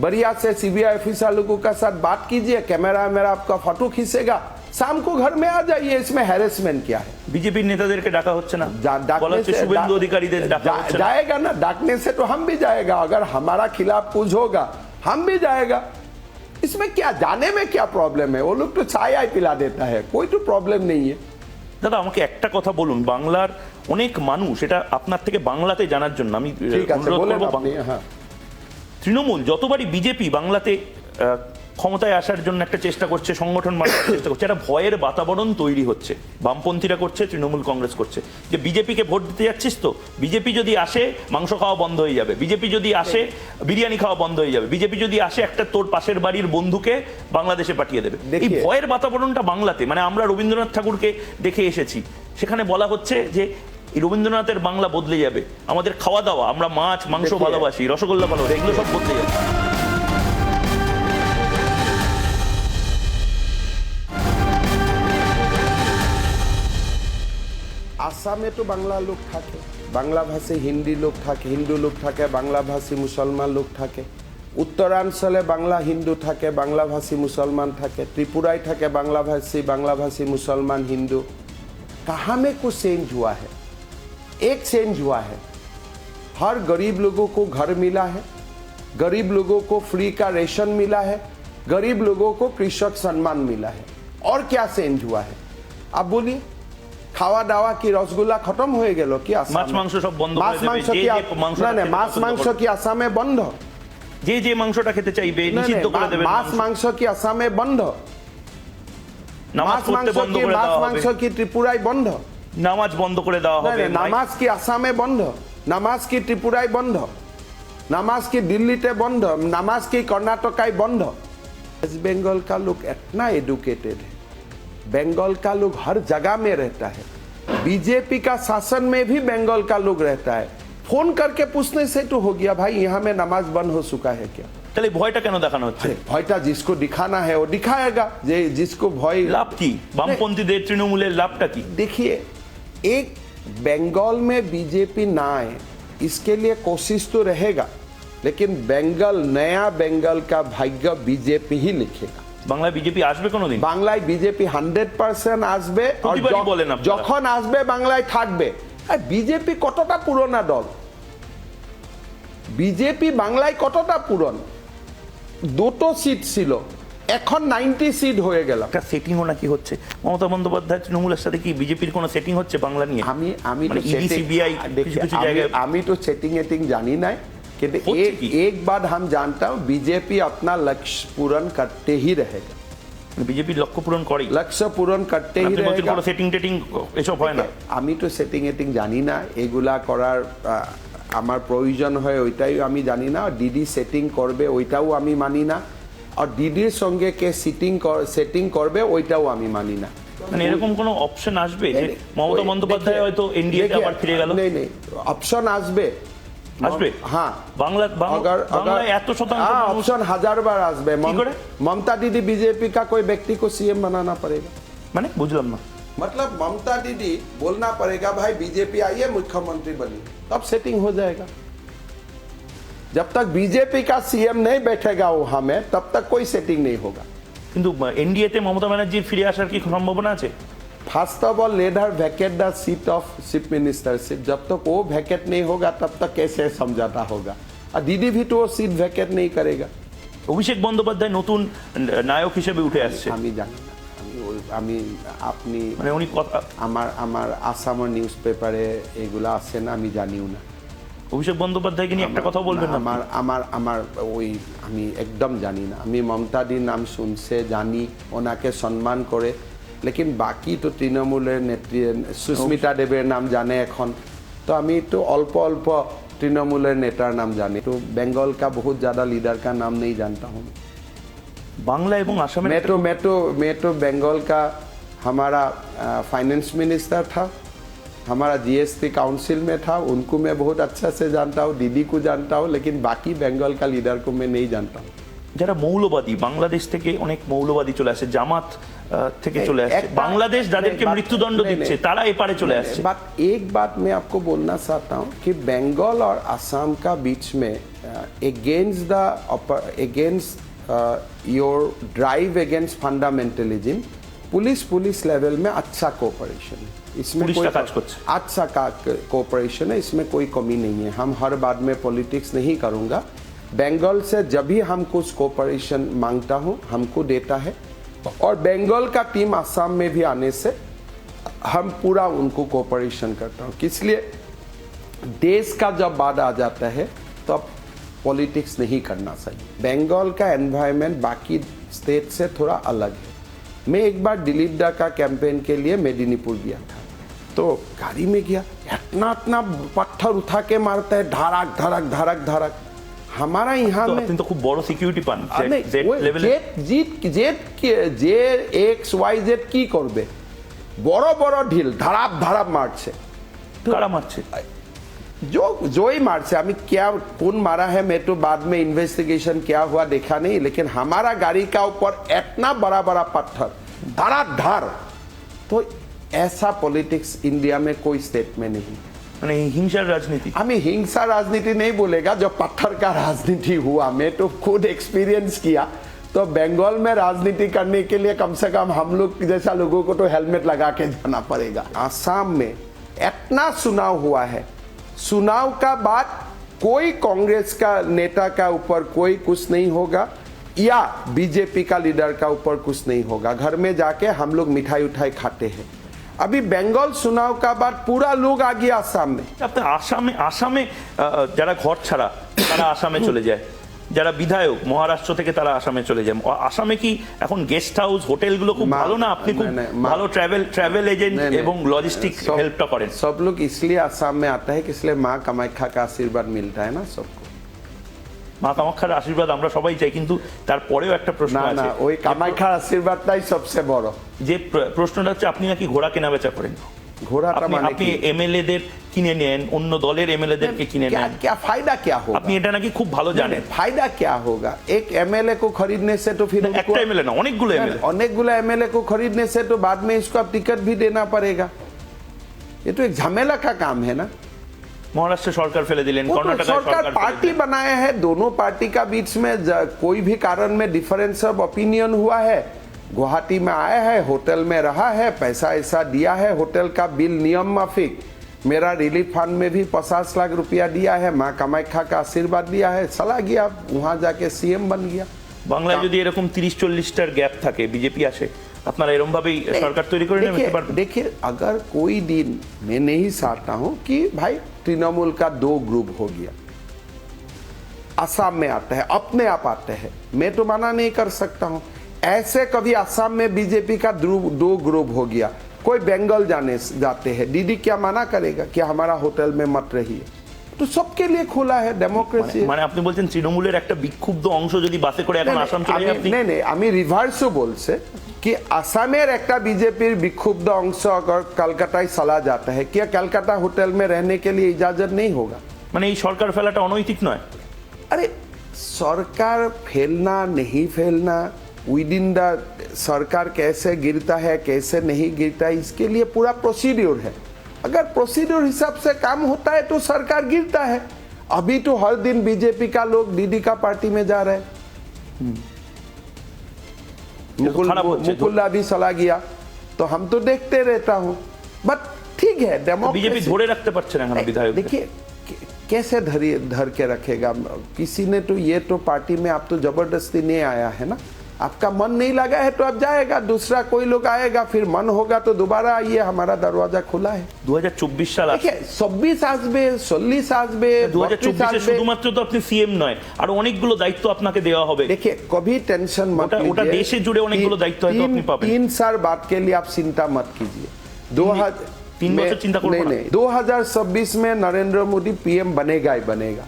बढ़िया से सीबीआई ऑफिसर लोगों का साथ बात कीजिए, कैमरा मेरा आपका फोटो खींचेगा, शाम को घर में आ जाइए, इसमें हैरेसमेंट क्या है? বিজেপির নেতাদেরকে ডাকা হচ্ছে না, বলা হচ্ছে শুভেন্দু অধিকারীদের ডাকা হচ্ছে না। जाएगा ना, डाकने से तो हम भी जाएगा, अगर हमारा खिलाफ कुछ होगा हम भी जाएगा, इसमें क्या, जाने में क्या प्रॉब्लम है? वो लोग तो चाय आय पिला देता है, कोई तो प्रॉब्लम नहीं है। দাদা আমাকে একটা কথা বলুন, বাংলার অনেক মানুষ এটা আপনার থেকে বাংলাতে জানার জন্য আমি ঠিক আছে, অনুরোধ বলেন করবো। আপনি। হ্যাঁ, তৃণমূল যতবারই বিজেপি বাংলাতে ক্ষমতায় আসার জন্য একটা চেষ্টা করছে, সংগঠন মারার চেষ্টা করছে, একটা ভয়ের বাতাবরণ তৈরি হচ্ছে। বামপন্থীরা করছে, তৃণমূল কংগ্রেস করছে, যে বিজেপিকে ভোট দিতে যাচ্ছিস তো, বিজেপি যদি আসে মাংস খাওয়া বন্ধ হয়ে যাবে, বিজেপি যদি আসে বিরিয়ানি খাওয়া বন্ধ হয়ে যাবে, বিজেপি যদি আসে একটা তোর পাশের বাড়ির বন্ধুকে বাংলাদেশে পাঠিয়ে দেবে। এই ভয়ের বাতাবরণটা বাংলাতে, মানে আমরা রবীন্দ্রনাথ ঠাকুরকে দেখে এসেছি, সেখানে বলা হচ্ছে যে এই রবীন্দ্রনাথের বাংলা বদলে যাবে, আমাদের খাওয়া দাওয়া, আমরা মাছ মাংস ভালোবাসি, রসগোল্লা ভালোবাসি, এগুলো সব বদলে যাবে। আসামে তো বাংলা লোক থাকে, বাংলা ভাষী হিন্দি লোক থাকে, হিন্দু লোক থাকে, বাংলা ভাষী মুসলমান লোক থাকে, উত্তরাঞ্চলে বাংলা হিন্দু থাকে, বাংলা ভাষী মুসলমান থাকে, त्रिपुराई থাকে বাংলা ভাষী मुसलमान हिंदू। कहाँ में कुछ चेंज हुआ है? एक चेंज हुआ है, हर गरीब लोगों को घर मिला है, गरीब लोगों को फ्री का रेशन मिला है, गरीब लोगों को कृषक सम्मान मिला है। और क्या चेंज हुआ है? आप बोलिए, খাওয়া দাওয়া কি রসগোল্লা খতম হয়ে গেল কি? মাছ মাংস সব বন্ধ করে মাছ দেবে, মাংস যে কি? যে মাংসটা না না, খেতে মাছ পছন্দ মাংস করে। কি আসামে বন্ধ? যে যে মাংসটা খেতে চাইবে না, না, নিষিদ্ধ করে দেবে। মাছ মাংস কি আসামে বন্ধ? নামাজ মাছ পড়তে মাংস বন্ধ কি, করে মাছ দেওয়া হবে, মাংস কি ত্রিপুরায় বন্ধ? নামাজ বন্ধ করে দেওয়া না, হবে। না, নামাজ কি আসামে বন্ধ? নামাজ কি ত্রিপুরায় বন্ধ? নামাজ কি দিল্লিতে বন্ধ? নামাজ কি कर्नाटकाय बंद? वेस्ट बंगाल का लोग इतना एडुकेटेड है, बंगाल का लोग हर जगह में रहता है, बीजेपी का शासन में भी बंगाल का लोग रहता है। फोन करके पूछने से तो हो गया भाई यहाँ में नमाज बंद हो चुका है क्या? তাহলে ভয়টা কেন দেখানো হচ্ছে? भयटा जिसको दिखाना है वो दिखाएगा, जे जिसको भय। লাভ কি বামপন্থীদের, তৃণমূলের লাভটা কি? देखिए, एक बंगाल में बीजेपी ना आए इसके लिए कोशिश तो रहेगा, लेकिन बंगाल, नया बंगाल का भाग्य बीजेपी ही लिखेगा। বাংলায় বিজেপি আসবে কোনোদিন? বাংলায় বিজেপি 100% আসবে, আর প্রতিবারই বলেন আপনারা। যখন আসবে বাংলায় থাকবে। আর বিজেপি কতটা পুরনো দল? বিজেপি বাংলায় কতটা পুরন? দুটো সিট ছিল, এখন 90 সিট হয়ে গেল। একটা সেটিংও নাকি হচ্ছে মমতা বন্দ্যোপাধ্যায় তৃণমূলের সাথে, কি বিজেপির কোনো সেটিং হচ্ছে বাংলা নিয়ে? আমি মানে तो ED, CBI কিছু কিছু জায়গায় আমি তো सेटिंग एटिंग जानी ना, কিন্তু होती की? एक बात हम जानता हूँ, बीजेपी अपना लक्ष्य पूर्ण करते ही रहेगा, বিজেপির লক্ষ্য পূরণ করেই। लक्ष्य पूर्ण करते ही আপনি বলছেন रहेगा। কোনো সেটিং টেটিং এসব হয় না? আমি তো সেটিং এটিং জানি না, এগুলা করার আমার প্রয়োজন হয় ওইটাই আমি জানি না। ডিডি সেটিং করবে ওইটাও আমি মানি না, আর ডিডির সঙ্গে কে সেটিং করবে ওইটাও আমি মানি না। মানে এরকম কোনো অপশন আসবে যে মমতা বন্দ্যোপাধ্যায় হয়তো এনডিএতে আবার ফিরে গেল? नहीं नहीं, ऑप्शन আসবে, আসবে। हाँ, বাংলায় এত শতাংশ মানুষ, ऑप्शन 1000 बार আসবে। কি করে? ममता दीदी बीजेपी का कोई व्यक्ति को सीएम बनाना पड़ेगा। মানে বুঝলাম না। मतलब ममता दीदी बोलना पड़ेगा भाई बीजेपी आइए मुख्यमंत्री बनिए, तब सेटिंग हो जाएगा। जब तक बीजेपी का सीएम नहीं बैठेगा वहां में, तब तक कोई सेटिंग नहीं होगा। কিন্তু এনডিএতে মমতা ব্যানার্জির ফিরে আসার কি সম্ভাবনা আছে? First of all let her Venkat the seat of chief ministership, जब तक वो वैकेट नहीं होगा तब तक कैसे समझौता होगा? और दीदी भी तो वो सीट वैकेट नहीं करेगा। অভিষেক বন্দ্যোপাধ্যায় নতুন নায়ক হিসেবে উঠে আসছে, আমি জানি না, আমি আপনি মানে উনি কথা আমার আসামের নিউজ পেপারে এগুলা আছে না, আমি জানিও না। অভিষেক বন্দ্যোপাধ্যায়কে নিয়ে একটা কথা বলবেন না? আমার আমার আমার ওই আমি একদম জানি না। আমি মমতাদির নাম শুনছে, জানি, ওনাকে সম্মান করে, লেকিন বাকি তো তৃণমূলের নেত্রী সুস্মিতা দেবের নাম জানে এখন, তো আমি তো অল্প অল্প तृणमूल नेतार नाम जाने, तो बंगाल का बहुत ज़्यादा लीडर का नाम नहीं जानता हूँ। बांग्ला एवं असम मैं तो बंगाल का हमारा फाइनेंस मिनिस्टर था, हमारा जीएसटी काउंसिल में था, उनको मैं बहुत अच्छा से जानता हूँ, दीदी को जानता हूँ, लेकिन बाकी बंगाल का लीडर को मैं नहीं जानता हूँ। যারা মৌলবাদী বাংলাদেশ থেকে অনেক মৌলবাদী চলে আসে, জামাত থেকে চলে আসে, বাংলাদেশ যাদেরকে মৃত্যুদণ্ড দিচ্ছে তারা এপারে চলে আসছে। एक बात मैं आपको बोलना चाहता हूँ कि बंगाल और असम का बीच में against your drive against fundamentalism police level में अच्छा कोऑपरेशन है, इसमें कोई अच्छा कोऑपरेशन है, इसमें कोई कमी नहीं है। हम हर बात में पॉलिटिक्स नहीं करूँगा। बंगाल से जब भी हम कुछ कोऑपरेशन मांगता हूँ हमको देता है, और बंगाल का टीम असम में भी आने से हम पूरा उनको कोऑपरेशन करता हूँ। इसलिए देश का जब बात आ जाता है तो अब पॉलिटिक्स नहीं करना चाहिए। बंगाल का एनवायरनमेंट बाकी स्टेट से थोड़ा अलग है। मैं एक बार दिलीप दा का कैंपेन के लिए मेदिनीपुर गया था, तो गाड़ी में गया, इतना पत्थर उठा के मारता है, धड़क धड़क धड़क धड़क। हमारा यहाँ में तो खूब बड़ो सिक्योरिटी पान जेड एक्स वाई जेड की करबे, बड़ो बड़ो ढिल धड़ाप धड़ाप मारছে, कारा मारছে जो ही मारছে। अभी क्या कौन मारा है मैं तो बाद में इन्वेस्टिगेशन क्या हुआ देखा नहीं, लेकिन हमारा गाड़ी का ऊपर इतना बड़ा बड़ा पत्थर धड़ाधड़, तो ऐसा पॉलिटिक्स इंडिया में कोई स्टेट में नहीं। हिंसार राजनीति, हमें हिंसा राजनीति नहीं बोलेगा, जो पत्थर का राजनीति हुआ मैं तो खुद एक्सपीरियंस किया। तो बंगाल में राजनीति करने के लिए कम से कम हम लोग जैसा लोगों को तो हेलमेट लगा के जाना पड़ेगा। आसाम में इतना चुनाव हुआ है, चुनाव का बाद कोई कांग्रेस का नेता का ऊपर कोई कुछ नहीं होगा, या बीजेपी का लीडर का ऊपर कुछ नहीं होगा। घर में जाके हम लोग मिठाई उठाई खाते हैं। अभी बंगाल चुनाव का बाद पूरा लोग आ गया आसाम में। আসামে যারা ঘর ছাড়া তারা আসামে চলে যায়, যারা বিধায়ক মহারাষ্ট্র থেকে তারা আসামে চলে যায়। আসামে কি এখন গেস্ট হাউস হোটেলগুলো খুব ভালো না? আপনি খুব ভালো ট্রাভেল एजेंट এবং লজিস্টিক হেল্পটা করেন। सब लोग इसलिए आसाम में आता है कि इसलिए माँ कामाख्या का आशीर्वाद मिलता है ना सबको। মা কামাখ্যার আশীর্বাদ আমরা সবাই চাই, কিন্তু তারপরেও একটা প্রশ্ন আছে, না ওই কামাখ্যার আশীর্বাদটাই সবচেয়ে বড়। যে প্রশ্নটা হচ্ছে আপনি নাকি ঘোড়া কেনা বেচা করেন। ঘোড়াটা মানে আপনি এমএলএদের কিনে নেন, অন্য দলের এমএলএদেরকে কিনে নেন, क्या फायदा क्या होगा? আপনি এটা নাকি খুব ভালো জানেন। फायदा क्या होगा? एक एमएलए को खरीदने से तो फिर একটা এমএলএ না, অনেকগুলো एमएलए को खरीदने से तो बाद में इसको अब टिकट भी देना पड़ेगा। ये तो एक झमेला का काम है ना। महाराष्ट्र सरकार फेले दिलेन, कर्नाटक सरकार पार्टी बनाया है, दोनों पार्टी का बीच में कोई भी कारण में डिफरेंस ऑफ ओपिनियन हुआ है। गुवाहाटी में आया है, होटल में रहा है, पैसा ऐसा दिया है, होटल का बिल नियम माफिक, मेरा रिलीफ फंड में भी 50 लाख रुपया दिया है, माँ कामाख्या का आशीर्वाद दिया है, चला गया वहां जाके सीएम बन गया। বাংলায় যদি এরকম 30-40টার গ্যাপ থাকে, বিজেপি আসে, আপনারা এরকম ভাবেই সরকার তৈরি করে নেবেন পারবেন? देखिए अगर कोई दिन मैं नहीं चाहता हूं कि भाई तृणमूल का 2 ग्रुप हो गया, असम में आता है अपने आप आते हैं, मैं तो मना नहीं कर सकता हूं। ऐसे कभी असम में बीजेपी का 2 ग्रुप हो गया, कोई बंगाल जाते हैं, दीदी क्या मना करेगा कि हमारा होटल में मत रहिए? तो सबके लिए खुला है, डेमोक्रेसी। মানে আপনি বলছেন তৃণমূলের একটা বিক্ষুব্ধ অংশ যদি বাসে করে এখন আসাম চলে যায়, আপনি नहीं আমি রিভার্সও বলছে कि আসামের একটা বিজেপির বিক্ষুব্ধ অংশ अगर कलकत्ता चला जाता है, क्या कलकत्ता होटल में रहने के लिए इजाजत नहीं होगा? মানে এই সরকার ফেলাটা অনৈতিক নয়? अरे सरकार फैलना नहीं फैलना, विद इन द सरकार कैसे गिरता है कैसे नहीं गिरता है, इसके लिए पूरा प्रोसीड्योर है। अगर प्रोसीड्योर हिसाब से काम होता है तो सरकार गिरता है। अभी तो हर दिन बीजेपी का लोग दीदी का पार्टी में जा रहे हैं, मुकुल्ला भी चला गया, तो हम तो देखते रहता हूं। बट ठीक है, बीजेपी ধরে রাখতে পারছে না এখন বিধায়ক। देखिए कैसे धर के रखेगा किसी ने, तो ये तो पार्टी में आप तो जबरदस्ती नहीं आया है ना। आपका मन नहीं लगा है तो अब जाएगा, दूसरा कोई लोग आएगा, फिर मन होगा तो दोबारा आइए, हमारा दरवाजा खुला है। 2024 সাল देखिए 26 আসবে, 40 আসবে, 2024 শুধুমাত্র তো আপনি সিএম নয়, আর অনেকগুলো দায়িত্ব আপনাকে দেওয়া হবে। देखिए कभी टेंशन मत लीजिए, ওটা দেশে জুড়ে অনেকগুলো দায়িত্ব হয়তো আপনি পাবেন। 3 साल बाद के लिए आप चिंता मत कीजिए। 3 বছর চিন্তা করব না। नहीं 2026 में नरेंद्र मोदी पीएम बनेगा ही बनेगा।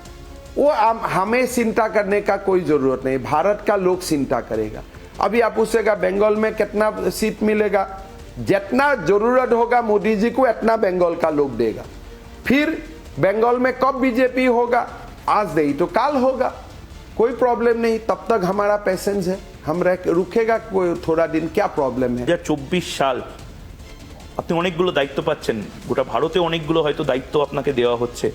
वो हमें चिंता करने का कोई जरूरत नहीं, भारत का लोग चिंता करेगा। अभी आप पूछेगा बंगाल में कितना सीट मिलेगा, जितना जरूरत होगा मोदी जी को उतना बंगाल का लोग देगा। फिर बंगाल में कब बीजेपी होगा, आज नहीं तो काल होगा, कोई प्रॉब्लम नहीं, तब तक हमारा पेशेंस है, हम रुकेगा कोई थोड़ा दिन, क्या प्रॉब्लम है। 2024 সাল আপনি অনেকগুলো দায়িত্ব পাচ্ছেন, গোটা ভারতে অনেকগুলো হয়তো দায়িত্ব আপনাকে দেওয়া হচ্ছে,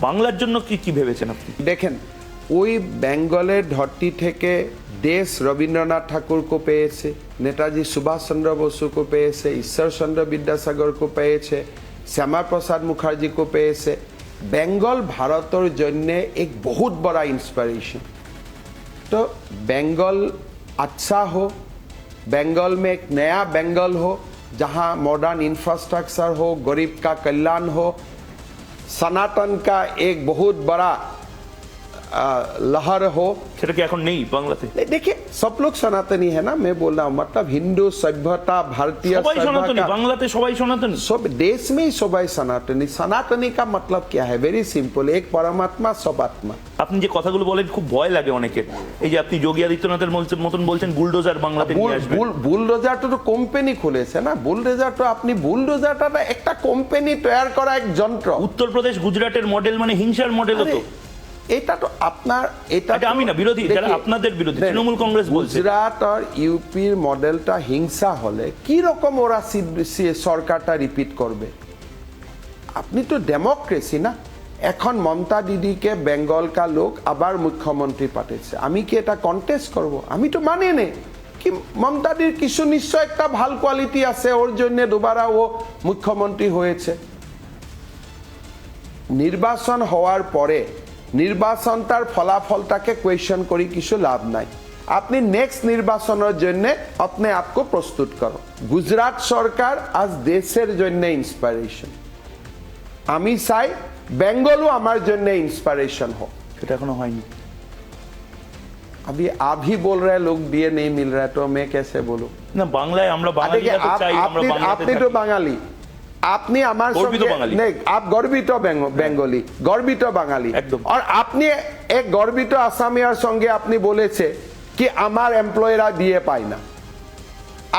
বাংলার জন্য কি কি ভেবেছেন আপনি? দেখেন ওই বেঙ্গলের ধরती থেকে देश रविंद्रनाथ ठाकुर को পেয়েছে, नेताजी सुभाष चंद्र बसु को পেয়েছে, ঈশ্বর चंद्र विद्यासागर को পেয়েছে, श्यामा प्रसाद मुखर्जी को পেয়েছে। बेंगल भारतर जन्य एक बहुत बड़ा इंस्पिरेशन। तो बेंगल अच्छा हो, बेंगल में एक नया बेंगल हो जहां मॉडर्न इंफ्रास्ट्रक्चर हो, गरीब का कल्याण हो, सनातन का एक बहुत बड़ा लहर हो। সেটা কি এখন নেই বাংলাতে? देखिए सब लोग सनातनी है ना, मैं बोल रहा हूँ, मतलब हिंदू सभ्यता, भारतीय সবাই সনাতনী, सभ्यता, বাংলাতে সবাই সনাতনী, सब देश में ही सबाई सनातनी। सनातनी का मतलब क्या है, वेरी सिंपल, एक परमात्मा सब आत्मा। আপনি যে কথাগুলো বলেন খুব ভয় লাগে অনেকের, এই যে আপনি যোগী আদিত্যনাথের মতন বলছেন বুলডোজার বাংলাতে নিয়ে আসবেন। বুলডোজারটা তো কোম্পানি খুলেছে না, বুলডোজার তো আপনি বুলডোজারটা একটা কোম্পানি তৈরি করা এক যন্ত্র। উত্তরপ্রদেশ গুজরাটের মডেল মানে হিংসার মডেল হতো। এটা তো আপনার, এটা আমি না, বিরোধী যারা আপনাদের বিরোধী তৃণমূল কংগ্রেস বলছে গুজরাট আর ইউপির মডেলটা হিংসা হলে কি রকম ওরা সরকারটা রিপিট করবে? আপনি তো ডেমোক্রেসি না। এখন মমতা দিদিকে বেঙ্গল কা লোক আবার মুখ্যমন্ত্রী পাঠিয়েছে, আমি কি এটা কন্টেস্ট করব? আমি তো মানে নেই কি মমতা দিদির কিছু নিশ্চয় একটা ভাল কোয়ালিটি আছে, ওর জন্য দুবারা ও মুখ্যমন্ত্রী হয়েছে। নির্বাচন হওয়ার পরে নির্বাচন তার ফলাফলটাকে কোয়েশ্চন করি কিছু লাভ নাই। আপনি নেক্সট নির্বাচনের জন্য আপনি আপকো প্রস্তুত করো। গুজরাট সরকার আজ দেশের জন্য ইন্সপিরেশন, আমি চাই বেঙ্গলও আমার জন্য ইন্সপিরেশন হোক। সেটা এখনো হয়নি। अभी आप ही बोल रहे हैं लोग दिए नहीं मिल रहा है, तो मैं कैसे बोलूं? না বাংলায় আমরা বাঙালিরা তো চাই, আমরা বাংলাতে আপনি তো বাঙালি, আপনি আমার গর্বিত সঙ্গে বাঙালি। नहीं, आप गर्वित बेंगली, गर्वित बांगाली, एकदम। और আপনি এক गर्वित আসামিয়ার সঙ্গে আপনি বলেছে কি আমার এমপ্লয়িরা দিয়ে পায় না।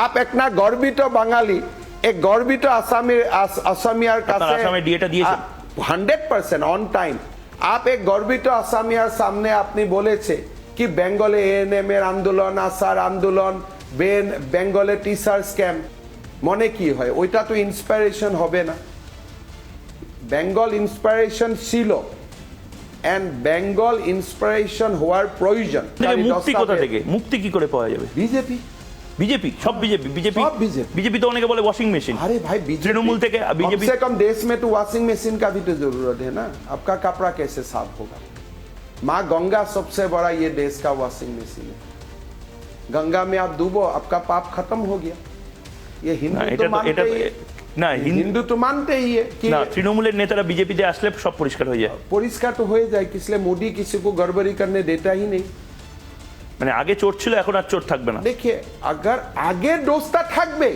आप एक ना गर्वित बांगाली एक गर्वित আসামিয়ার কাছে আসামে ডিএটা দিয়েছেন 100% অন টাইম। आप एक गर्वित আসামিয়ার সামনে আপনি বলেছে কি বেঙ্গলে এএনএম এর আন্দোলন, আসার আন্দোলন, বেঙ্গলে টিচার স্ক্যাম, মনে কি হয়? ওইটা তো ইন্সপিরেশন হবে না। বেঙ্গল ইন্সপিরেশন ছিল, এন্ড বেঙ্গল ইন্সপিরেশন হওয়ার প্রয়োজন। মুক্তি কোথা থেকে, মুক্তি কি করে পাওয়া যাবে? বিজেপি, बीजेपी सब बीजेपी बीजेपी सब बीजेपी। बीजेपी तो उन्हें बोले वॉशिंग मशीन। अरे भाई तृणमूल थे क्या बीजेपी? कम से कम देश में तो वॉशिंग मशीन का भी तो जरूरत है ना। आपका कपड़ा कैसे साफ होगा? माँ गंगा सबसे बड़ा ये देश का वॉशिंग मशीन है। गंगा में आप डूबो, आपका पाप खत्म हो गया। ये हिंदू तो मानते ही है, না हिंदू तो मानते ही है कि না তৃণমূলের নেতারা বিজেপিতে আসলে সব পরিষ্কার হয়ে যায়। পরিষ্কার তো হয়ে যায়, इसलिए मोदी किसी को गड़बड़ी करने देता ही नहीं। মানে আগে চোর ছিল, এখন আর চোর থাকবে না। देखिए अगर আগের দোষটা থাকবে,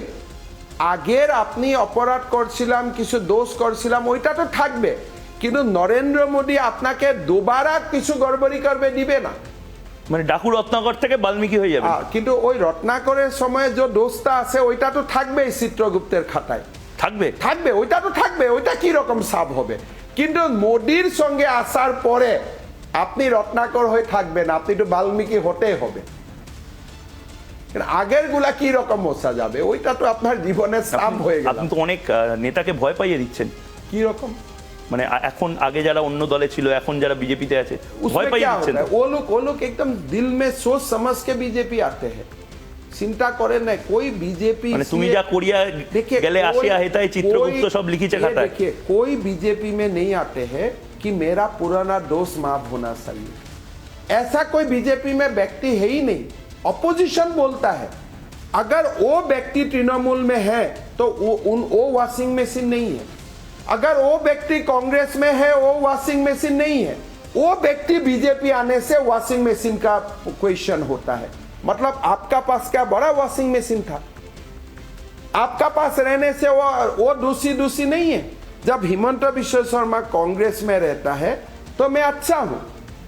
আগের আপনি অপরাধ করছিলাম, কিছু দোষ করছিলাম, ওইটা তো থাকবে, কিন্তু নরেন্দ্র মোদী আপনাকে দুবারা কিছু গড়বড়ি করবে দিবে না। মানে ডাকু রত্নাকর থেকে বাল্মীকি হয়ে যাবে। কিন্তু ওই রত্নাকরের সময় যে দোষটা আছে ওইটা তো থাকবেই চিত্রগুপ্তের খাতায়, থাকবে থাকবে, ওইটা তো থাকবে, ওইটা কি রকম সাব হবে। কিন্তু মোদির সঙ্গে আসার পরে আপনি রত্নাকর হয়ে থাকবেন, আপনি তো বাল্মীকি হতেই হবে। আগের গুলা কি রকম মোছা যাবে, ওইটা তো আপনার জীবনের সাব হয়ে গেল। আপনি তো অনেক নেতাকে ভয় পাইয়ে দিচ্ছেন। কি রকম? মানে এখন আগে যারা অন্য দলে ছিল, এখন যারা বিজেপিতে আছে ভয় পাইয়ে দিচ্ছেন। वो लोग एकदम दिल में सोच समझ के बीजेपी आते हैं, চিন্তা করেন না कोई बीजेपी। মানে তুমি যা কোরিয়া গেলে আসিয়া হেতায় চিত্রগুপ্ত সব লিখিছে খাতায়। देखिए कोई बीजेपी में नहीं आते हैं कि मेरा पुराना दोष माफ होना चाहिए, ऐसा कोई बीजेपी में व्यक्ति है ही नहीं। अपोजिशन बोलता है अगर वो व्यक्ति तृणमूल में है तो वो वॉशिंग मशीन नहीं है, अगर वो व्यक्ति कांग्रेस में है वो वॉशिंग मशीन नहीं है, वो व्यक्ति बीजेपी आने से वॉशिंग मशीन का क्वेश्चन होता है। मतलब आपका पास क्या बड़ा वॉशिंग मशीन था, आपका पास रहने से वो दूसरी नहीं है। जब हिमंत बिश्व शर्मा कांग्रेस में रहता है तो मैं अच्छा हूं,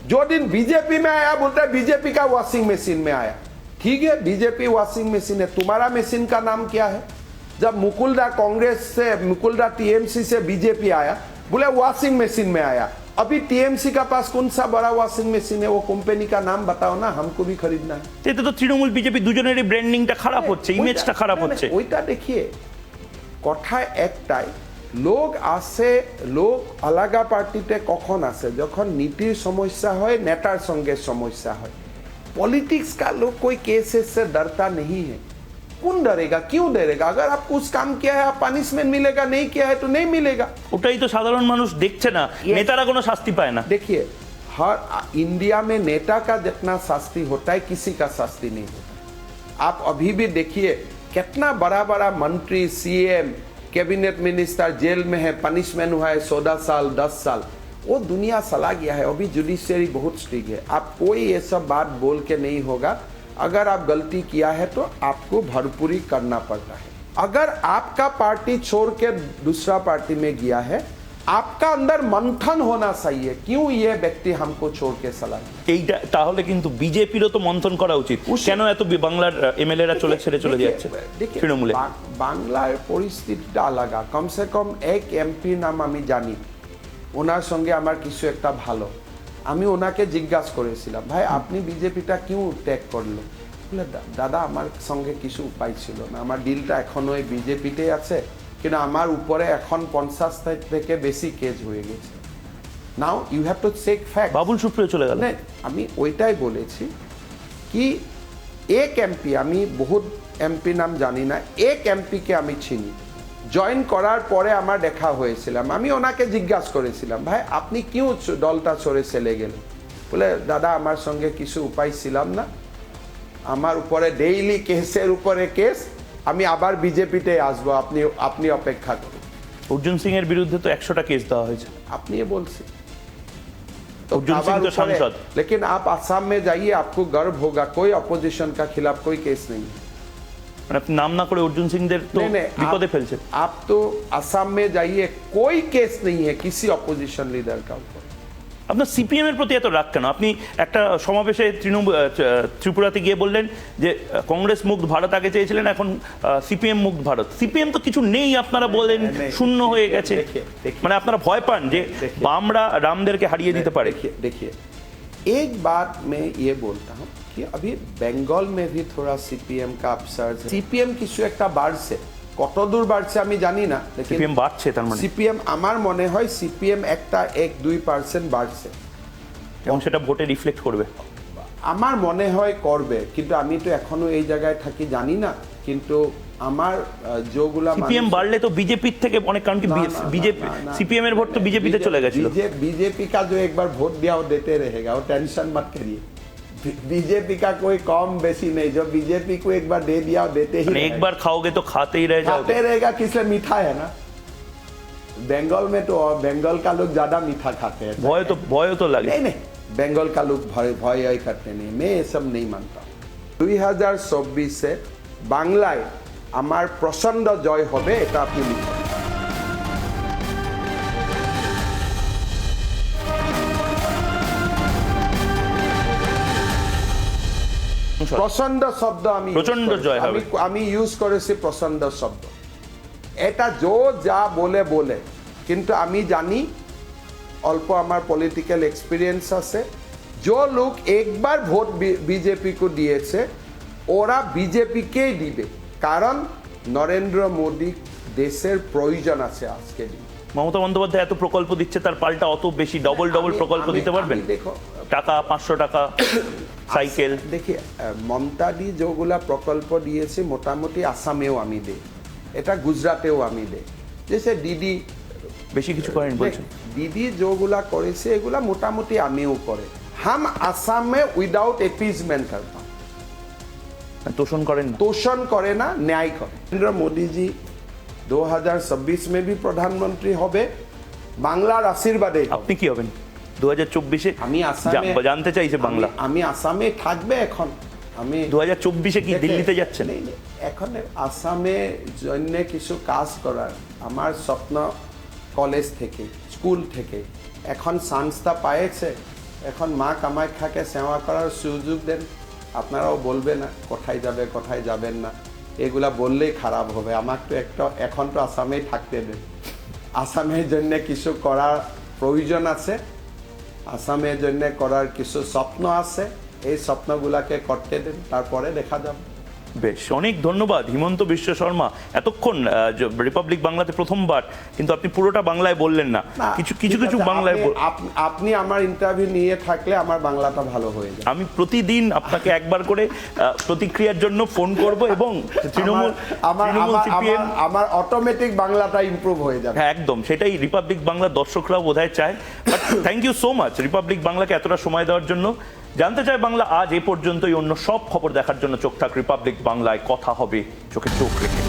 जो दिन बीजेपी में आया बोलता है बीजेपी का वॉशिंग मशीन में आया। ठीक है, बीजेपी वॉशिंग मशीन है, तुम्हारा मशीन का नाम क्या है? जब मुकुलदा कांग्रेस से, मुकुलदा टीएमसी से बीजेपी आया बोले वॉशिंग मशीन में आया। अभी टीएमसी का पास कौन सा बड़ा वॉशिंग मशीन है? वो कंपनी का नाम बताओ ना, हमको भी खरीदना है। এতে তো তৃণমূল বিজেপি দুজনেরই ব্র্যান্ডিংটা খারাপ হচ্ছে, ইমেজটা খারাপ হচ্ছে। ওইটা দেখিয়ে কথা একটাই, লোক আসে, লোক আলাদা পার্টিতে কখন আসে? যখন নীতির সমস্যা হয়, নেতার সঙ্গে সমস্যা হয়। पॉलिटिक्स का लोग कोई केसेस से डरता नहीं है। कौन डरेगा, क्यों डरेगा? अगर आप कुछ काम किया है आप पनिशमेंट मिलेगा, नहीं किया है तो नहीं मिलेगा। ওটাই তো সাধারণ মানুষ দেখছে না, নেতারা কোনো শাস্তি পায় না। देखिए हर इंडिया में नेता का जितना शास्ति होता है किसी का शास्ति नहीं होता। आप अभी भी देखिए कितना बड़ा बड़ा मंत्री, सीएम, कैबिनेट मिनिस्टर जेल में है, पनिशमेंट हुआ है 14 साल 10 साल। वो दुनिया चला गया है, अभी जुडिशियरी बहुत स्ट्रिक्ट है। आप कोई ये सब बात बोल के नहीं होगा। अगर आप गलती किया है तो आपको भरपूरी करना पड़ता है। अगर आपका पार्टी छोड़ के दूसरा पार्टी में गया है, आपका अंदर मंथन होना चाहिए, क्यों ये व्यक्ति हमको छोड़ के चला गया। এইটা তাহলে কিন্তু বিজেপিরও তো মন্থন করা উচিত, কেন এত বাংলার এমএলএরা চলে ছেড়ে চলে যাচ্ছে তৃণমূলে। বাংলার পরিস্থিতিটা আলাদা। কমসে কম এক এমপি নাম আমি জানি, ওনার সঙ্গে আমার কিছু একটা ভালো। আমি ওনাকে জিজ্ঞাসা করেছিলাম, ভাই আপনি বিজেপিটা কিউ ত্যাগ করলো? বলে দাদা আমার সঙ্গে কিছু উপায় ছিল না, আমার ডিলটা এখনো ওই বিজেপিতে আছে, কিন্তু আমার উপরে এখন 50 থেকে বেশি কেস হয়ে গেছে। Now you have to check fact. Babul Supriyo চলে গেল। আমি ওইটাই বলেছি কি এক এমপি, আমি বহুত এমপি নাম জানি না, এক এমপিকে আমি চিনি। জয়েন করার পরে আমার দেখা হয়েছিল, আমি ওনাকে জিজ্ঞাসা করেছিলাম, ভাই আপনি কিউ দলটা সরে চলে গেলেন? বলে দাদা আমার সঙ্গে কিছু উপায় ছিলাম না, আমার উপরে ডেইলি কেসের উপরে কেস, আমি আবার বিজেপিতে আসবো, আপনি অপেক্ষা করুন। অর্জুন সিং এর বিরুদ্ধে তো 100টা কেস দেওয়া হয়েছে। আপনি বলছেন अर्जुन सिंह तो सांसद, लेकिन आप आसाम में जाइए आपको गर्व होगा, कोई अपोजिशन का खिलाफ कोई केस नहीं है। আপনি নাম না করে অর্জুন সিংদের তো বিপদে ফেলছেন। आप तो आसाम में जाइए, कोई केस नहीं है किसी अपोजिशन लीडर का ऊपर। আপনার সিপিএম এর প্রতি এত রাগ কেন? আপনি একটা সমাবেশে ত্রিপুরাতে গিয়ে বললেন যে কংগ্রেস মুক্ত ভারত আগে চেয়েছিলেন, এখন সিপিএম মুক্ত ভারত। সিপিএম তো কিছু নেই, আপনারা বলেন শূন্য হয়ে গেছে, মানে আপনারা ভয় পান যে বামরা রামদেরকে হারিয়ে দিতে পারে। देखिए एक बात मैं ये बोलता हूँ कि अभी बंगाल में भी थोड़ा सीपीएम का अपसर्ज है। सीपीएम কিছু একটা বাড়ছে, কত দূর বাড়ছে আমি জানি না, সিপিএম বাড়ছে তার মানে সিপিএম আমার মনে হয় সিপিএম একটা 1-2% বাড়ছে এবং সেটা ভোটে রিফ্লেক্ট করবে আমার মনে হয় করবে, কিন্তু আমি তো এখনো এই জায়গায় থাকি জানি না। কিন্তু আমার যেগুলা সিপিএম বাড়লে তো বিজেপির থেকে অনেক, কারণ কি বিজেপি সিপিএম এর ভোট তো বিজেপিতে চলে গেছিল। बीजेपी का जो एक बार वोट दिया वो देते रहेगा, वो टेंशन मत करिए। बीजेपी का कोई कम बेसी नहीं, जो बीजेपी को एक बार दे दिया देते ही एक बार खाओगे तो खाते ही रह जाओगे। खाते रहेगा, किसलिए मीठा है ना। बंगाल में तो बंगाल का लोग ज्यादा मीठा खाते हैं। भय तो लगे नहीं, बंगाल का लोग भय करते नहीं, मैं ये सब नहीं मानता। 2024 से বাংলায় আমার প্রচন্ড জয় হবে, এটা আপনি লিখুন। প্রচন্ড শব্দ আমি ইউজ করেছি, প্রচন্ড শব্দ। এটা যা বলে, কিন্তু আমি জানি, অল্প আমার পলিটিক্যাল এক্সপিরিয়েন্স আছে, जो लोग एक बार ভোট बीजेपी को দিয়েছে ওরা বিজেপিকেই দিবে, কারণ নরেন্দ্র মোদী দেশের প্রয়োজন আছে আজকে দিন। মমতা বন্দ্যোপাধ্যায় এত প্রকল্প দিচ্ছে, তার পাল্টা অত বেশি ডবল প্রকল্প দিতে পারবেন? দেখো টাকা 500 টাকা সাইকেল। देखिए মমতা দি যেগুলা প্রকল্প দিয়েছে মোটামুটি আসামেও আমি দেই, এটা গুজরাটেও আমি দেই। जैसे দিদি বেশি কিছু করেন বলছেন, দিদি যেগুলা করেছে এগুলা মোটামুটি আমিও করে। हम आसाम में विदाउट एपीजमेंट करता हूँ, তোষণ করেন না? तोषण करे ना, न्याय करे। नरेंद्र मोदी जी 2026 में भी प्रधानमंत्री होबे, बांग्लार आशीर्वादे আপনি কি হবেন 2024-এ? আমি আসামে জানতে চাইছে বাংলা। আমি আসামে থাকবে এখন। আমি 2024-এ কি দিল্লিতে যাচ্ছেন? এখন আসামে জন্য কিছু কাজ করার আমার স্বপ্ন, কলেজ থেকে, স্কুল থেকে এখন সংস্থা পাইছে, এখন মা কামাখ্যাকে সেবা করার সুযোগ দেন। আপনারাও বলবে না কোথায় যাবে কোথায় যাবেন না, এগুলা বললেই খারাপ হবে। আমার তো এখন তো আসামেই থাকতে দেন। আসামের জন্য কিছু করার প্রয়োজন আছে, আসামের জন্য করার কিছু স্বপ্ন আছে, এই স্বপ্নগুলাকে করতে দেন, তারপরে দেখা যাবে। বেশ, অনেক ধন্যবাদ হিমন্ত বিশ্ব শর্মা। এতক্ষণ রিপাবলিক বাংলাতে প্রথমবার, কিন্তু আপনি পুরোটা বাংলায় বললেন না, কিছু কিছু কিছু বাংলায় আপনি আমার ইন্টারভিউ নিয়ে থাকলে আমার বাংলাটা ভালো হয়ে যায়। আমি প্রতিদিন আপনাকে একবার করে প্রতিক্রিয়ার জন্য ফোন করব এবং তৃণমূল সিপিএম আমার অটোমেটিক বাংলাটা ইমপ্রুভ হয়ে যাবে। হ্যাঁ, একদম সেটাই রিপাবলিক বাংলার দর্শকরাও বোধহয় চায়। But thank you so much Republic বাংলাকে এতটা সময় দেওয়ার জন্য। জানতে চাই বাংলা আজ এ পর্যন্তই। অন্য সব খবর দেখার জন্য চোখ থাক রিপাবলিক বাংলায়। কথা হবে চোখে চোখ রেখে।